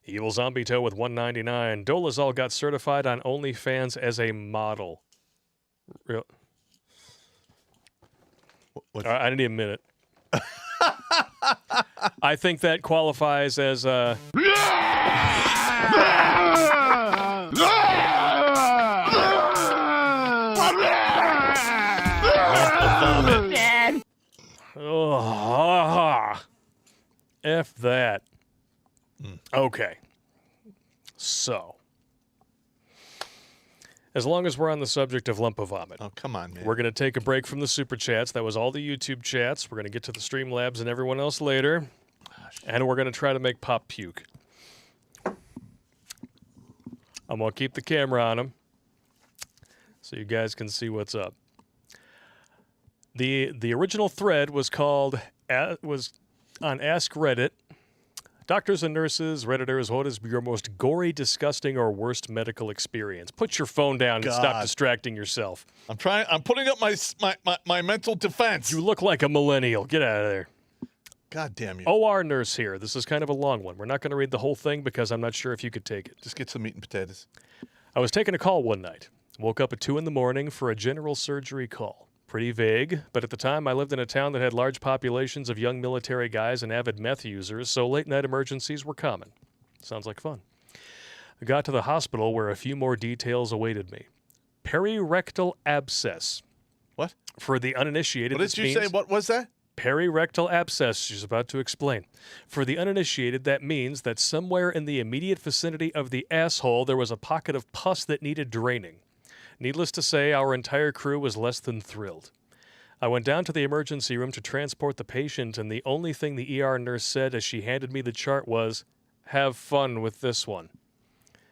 Speaker 1: Evil Zombie Toe with $1.99. Dolezal got certified on OnlyFans as a model. Real.
Speaker 2: What's
Speaker 1: I need a minute. I think that qualifies as a. Oh, F that. Okay. So, as long as we're on the subject of lump of vomit.
Speaker 2: Oh, come on, man.
Speaker 1: We're going to take a break from the super chats. That was all the YouTube chats. We're going to get to the Streamlabs and everyone else later. And we're going to try to make Popp puke. I'm going to keep the camera on him so you guys can see what's up. The original thread was was on Ask Reddit. Doctors and nurses, Redditors, what is your most gory, disgusting, or worst medical experience? Put your phone down and stop distracting yourself.
Speaker 2: I'm putting up my mental defense.
Speaker 1: You look like a millennial. Get out of there.
Speaker 2: God damn you.
Speaker 1: OR nurse here. This is kind of a long one. We're not going to read the whole thing because I'm not sure if you could take it.
Speaker 2: Just get some meat and potatoes.
Speaker 1: I was taking a call one night. Woke up at 2 in the morning for a general surgery call. Pretty vague, but at the time I lived in a town that had large populations of young military guys and avid meth users, so late-night emergencies were common. Sounds like fun. I got to the hospital where a few more details awaited me. Perirectal abscess.
Speaker 2: What?
Speaker 1: For the uninitiated,
Speaker 2: What did you say? What was that?
Speaker 1: Perirectal abscess, she's about to explain. For the uninitiated, that means that somewhere in the immediate vicinity of the asshole there was a pocket of pus that needed draining. Needless to say, our entire crew was less than thrilled. I went down to the emergency room to transport the patient, and the only thing the ER nurse said as she handed me the chart was, "Have fun with this one."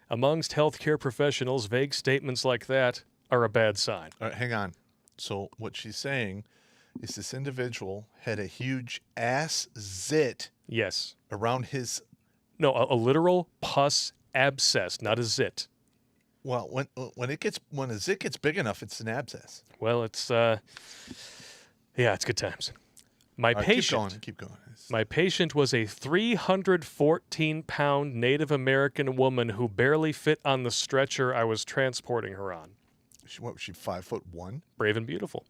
Speaker 1: Amongst healthcare professionals, vague statements like that are a bad sign.
Speaker 2: All right, hang on. So what she's saying is this individual had a huge ass zit
Speaker 1: Yes.
Speaker 2: around his...
Speaker 1: No, a literal pus abscess, not a zit.
Speaker 2: Well, when a zit gets big enough, it's an abscess.
Speaker 1: Well, it's it's good times. My patient.
Speaker 2: Keep going.
Speaker 1: My patient was a 314-pound Native American woman who barely fit on the stretcher I was transporting her on.
Speaker 2: What was she, 5'1"?
Speaker 1: Brave and beautiful.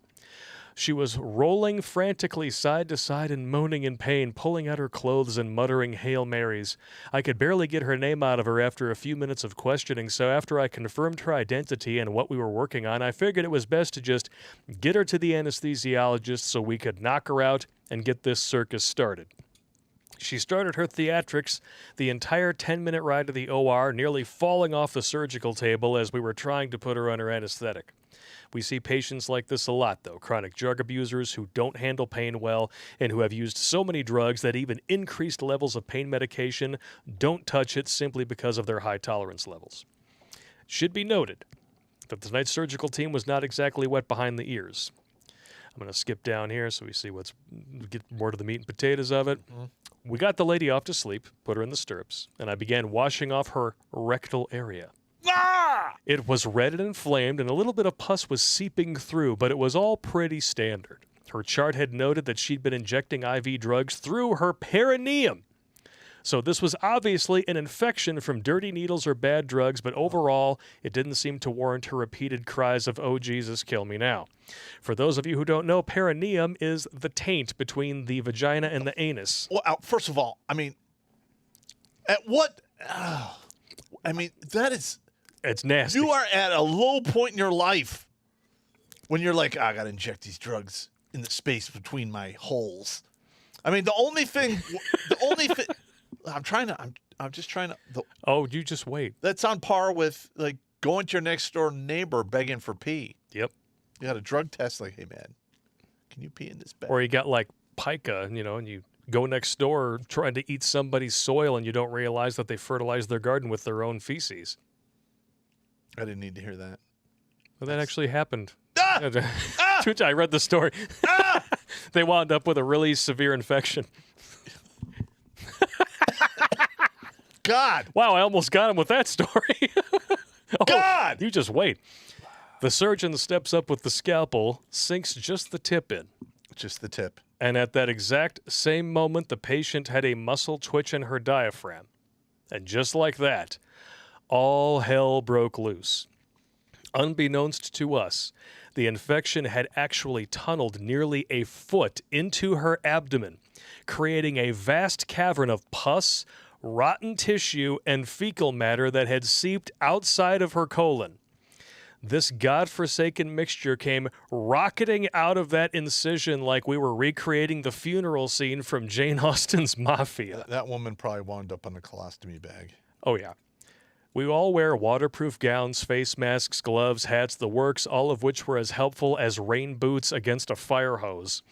Speaker 1: She was rolling frantically side to side and moaning in pain, pulling out her clothes and muttering Hail Marys. I could barely get her name out of her after a few minutes of questioning, so after I confirmed her identity and what we were working on, I figured it was best to just get her to the anesthesiologist so we could knock her out and get this circus started. She started her theatrics the entire 10-minute ride to the OR, nearly falling off the surgical table as we were trying to put her on her anesthetic. We see patients like this a lot, though, chronic drug abusers who don't handle pain well and who have used so many drugs that even increased levels of pain medication don't touch it simply because of their high tolerance levels. Should be noted that tonight's surgical team was not exactly wet behind the ears. I'm going to skip down here so we see get more to the meat and potatoes of it. We got the lady off to sleep, put her in the stirrups, and I began washing off her rectal area. It was red and inflamed, and a little bit of pus was seeping through, but it was all pretty standard. Her chart had noted that she'd been injecting IV drugs through her perineum. So this was obviously an infection from dirty needles or bad drugs, but overall, it didn't seem to warrant her repeated cries of, "Oh, Jesus, kill me now." For those of you who don't know, perineum is the taint between the vagina and the anus.
Speaker 2: Well, first of all, I mean, at what... that is...
Speaker 1: It's nasty.
Speaker 2: You are at a low point in your life when you're like, I got to inject these drugs in the space between my holes. I mean, the only thing, I'm just trying to.
Speaker 1: Oh, you just wait.
Speaker 2: That's on par with like going to your next door neighbor begging for pee.
Speaker 1: Yep.
Speaker 2: You got a drug test, like, hey man, can you pee in this bag?
Speaker 1: Or you got like pica, and you go next door trying to eat somebody's soil and you don't realize that they fertilized their garden with their own feces.
Speaker 2: I didn't need to hear that.
Speaker 1: Well, that actually happened.
Speaker 2: Ah!
Speaker 1: I read the story. They wound up with a really severe infection.
Speaker 2: God.
Speaker 1: Wow, I almost got him with that story.
Speaker 2: God!
Speaker 1: You just wait. The surgeon steps up with the scalpel, sinks just the tip in.
Speaker 2: Just the tip.
Speaker 1: And at that exact same moment, the patient had a muscle twitch in her diaphragm. And just like that, all hell broke loose. Unbeknownst to us, the infection had actually tunneled nearly a foot into her abdomen, creating a vast cavern of pus, rotten tissue, and fecal matter that had seeped outside of her colon. This godforsaken mixture came rocketing out of that incision like we were recreating the funeral scene from Jane Austen's Mafia.
Speaker 2: That woman probably wound up on a colostomy bag.
Speaker 1: Oh, yeah. We all wear waterproof gowns, face masks, gloves, hats, the works, all of which were as helpful as rain boots against a fire hose.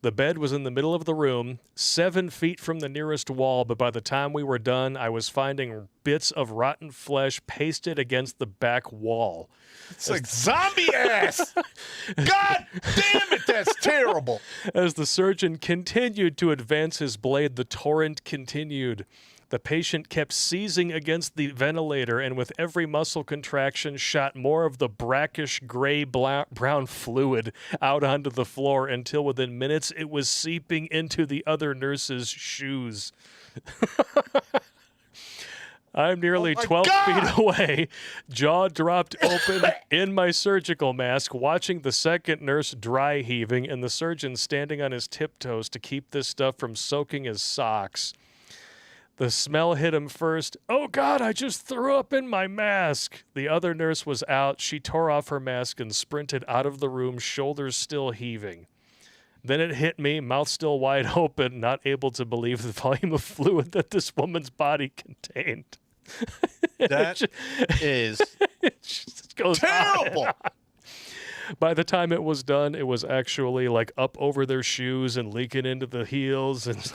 Speaker 1: The bed was in the middle of the room, 7 feet from the nearest wall, but by the time we were done, I was finding bits of rotten flesh pasted against the back wall.
Speaker 2: It's like zombie ass! God damn it, that's terrible!
Speaker 1: As the surgeon continued to advance his blade, the torrent continued. The patient kept seizing against the ventilator and with every muscle contraction shot more of the brackish gray brown fluid out onto the floor until within minutes it was seeping into the other nurse's shoes. I'm nearly 12 feet away, jaw dropped open in my surgical mask, watching the second nurse dry heaving and the surgeon standing on his tiptoes to keep this stuff from soaking his socks. The smell hit him first. Oh, God, I just threw up in my mask. The other nurse was out. She tore off her mask and sprinted out of the room, shoulders still heaving. Then it hit me, mouth still wide open, not able to believe the volume of fluid that this woman's body contained.
Speaker 2: That is
Speaker 1: It just goes
Speaker 2: terrible.
Speaker 1: on and on. By the time it was done, it was actually like up over their shoes and leaking into the heels. And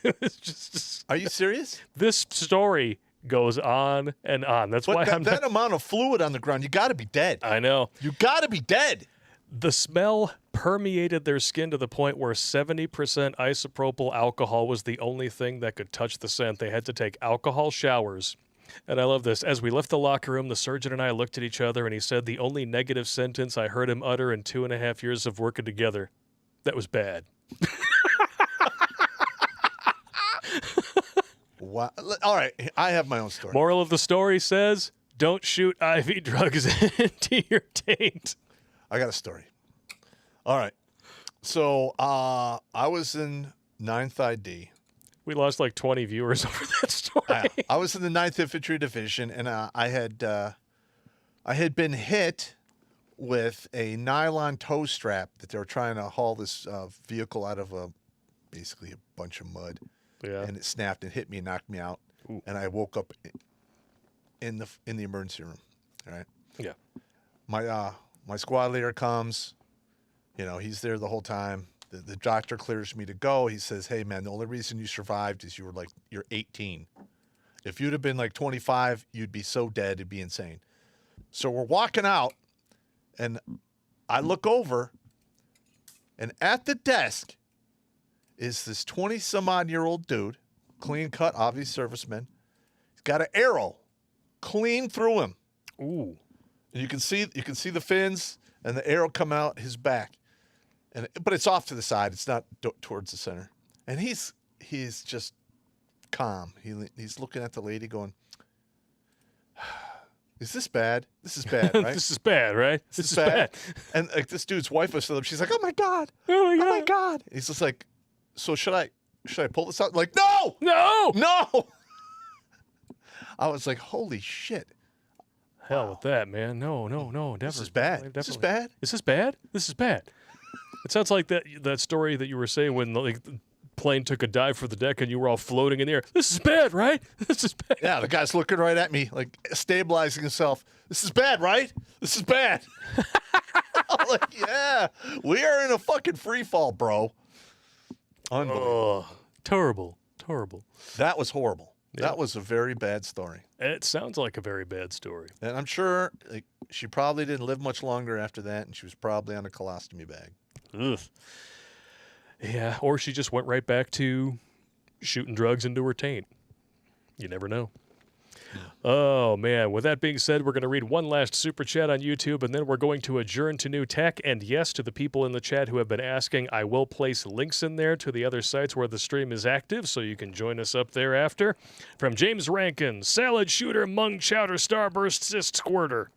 Speaker 1: it was just.
Speaker 2: Are you serious?
Speaker 1: This story goes on and on. That's why I'm
Speaker 2: that amount of fluid on the ground, you got to be dead.
Speaker 1: I know.
Speaker 2: You got to be dead.
Speaker 1: The smell permeated their skin to the point where 70% isopropyl alcohol was the only thing that could touch the scent. They had to take alcohol showers. And I love this. As we left the locker room, the surgeon and I looked at each other, and he said the only negative sentence I heard him utter in 2.5 years of working together. That was bad.
Speaker 2: Wow. All right, I have my own story.
Speaker 1: Moral of the story says, don't shoot IV drugs into your taint.
Speaker 2: I got a story. All right. So I was in 9th ID.
Speaker 1: We lost like 20 viewers over that story.
Speaker 2: I was in the 9th Infantry Division, and I had been hit with a nylon tow strap that they were trying to haul this vehicle out of basically a bunch of mud.
Speaker 1: Yeah.
Speaker 2: And it snapped and hit me and knocked me out.
Speaker 1: Ooh.
Speaker 2: And I woke up in the emergency room. All right.
Speaker 1: Yeah.
Speaker 2: My squad leader comes. You know, he's there the whole time. The doctor clears me to go. He says, "Hey, man, the only reason you survived is you're 18. If you'd have been like 25, you'd be so dead, it'd be insane." So we're walking out, and I look over, and at the desk is this 20-some-odd-year-old dude, clean cut, obvious serviceman. He's got an arrow clean through him.
Speaker 1: Ooh.
Speaker 2: And you can see the fins and the arrow come out his back. But it's off to the side. It's not towards the center. And he's just calm. He's looking at the lady going, "Is this bad? This is bad, right?
Speaker 1: This is bad, right?
Speaker 2: This is bad." And like this dude's wife was with him. She's like, "Oh my God.
Speaker 1: Oh my God.
Speaker 2: Oh my God." He's just like, "So should I pull this out?" Like, "No!
Speaker 1: No!
Speaker 2: No!" I was like, "Holy shit.
Speaker 1: Hell with that, man. No, never.
Speaker 2: This is bad.
Speaker 1: Definitely.
Speaker 2: This is bad."
Speaker 1: Is this bad? This is bad. It sounds like that story that you were saying when the plane took a dive for the deck and you were all floating in the air. This is bad, right? This is bad.
Speaker 2: Yeah, the guy's looking right at me, like stabilizing himself. "This is bad, right? This is bad." I'm like, "Yeah, we are in a fucking free fall, bro." Unbelievable.
Speaker 1: Oh, terrible.
Speaker 2: That was horrible.
Speaker 1: Yeah.
Speaker 2: That was a very bad story.
Speaker 1: It sounds like a very bad story.
Speaker 2: And I'm sure she probably didn't live much longer after that, and she was probably on a colostomy bag.
Speaker 1: Ugh. Yeah, or she just went right back to shooting drugs into her taint. You never know. Oh, man. With that being said, we're going to read one last super chat on YouTube, and then we're going to adjourn to new tech. And yes, to the people in the chat who have been asking, I will place links in there to the other sites where the stream is active, so you can join us up there after. From James Rankin, Salad Shooter, Mung Chowder, Starburst, Cyst Squirter.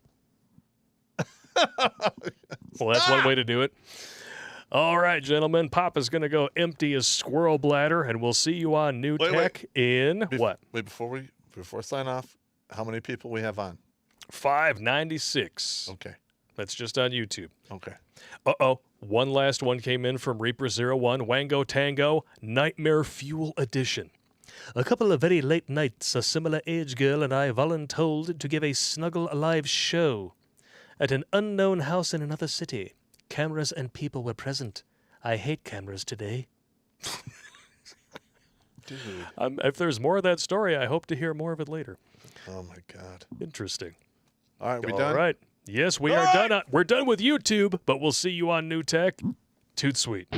Speaker 1: Well, that's one way to do it. All right, gentlemen. Pop is going to go empty his squirrel bladder, and we'll see you on new tech in what?
Speaker 2: Wait, before I sign off, how many people we have on?
Speaker 1: 596.
Speaker 2: Okay.
Speaker 1: That's just on YouTube.
Speaker 2: Okay.
Speaker 1: Uh-oh. One last one came in from Reaper01, Wango Tango, Nightmare Fuel Edition. A couple of very late nights, a similar age girl and I voluntold to give a Snuggle Alive show. At an unknown house in another city, cameras and people were present. I hate cameras today.
Speaker 2: Dude.
Speaker 1: If there's more of that story, I hope to hear more of it later.
Speaker 2: Oh, my God.
Speaker 1: Interesting.
Speaker 2: All right, we
Speaker 1: All
Speaker 2: done?
Speaker 1: right. Yes, we are done. We're done with YouTube, but we'll see you on New Tech. Toot sweet.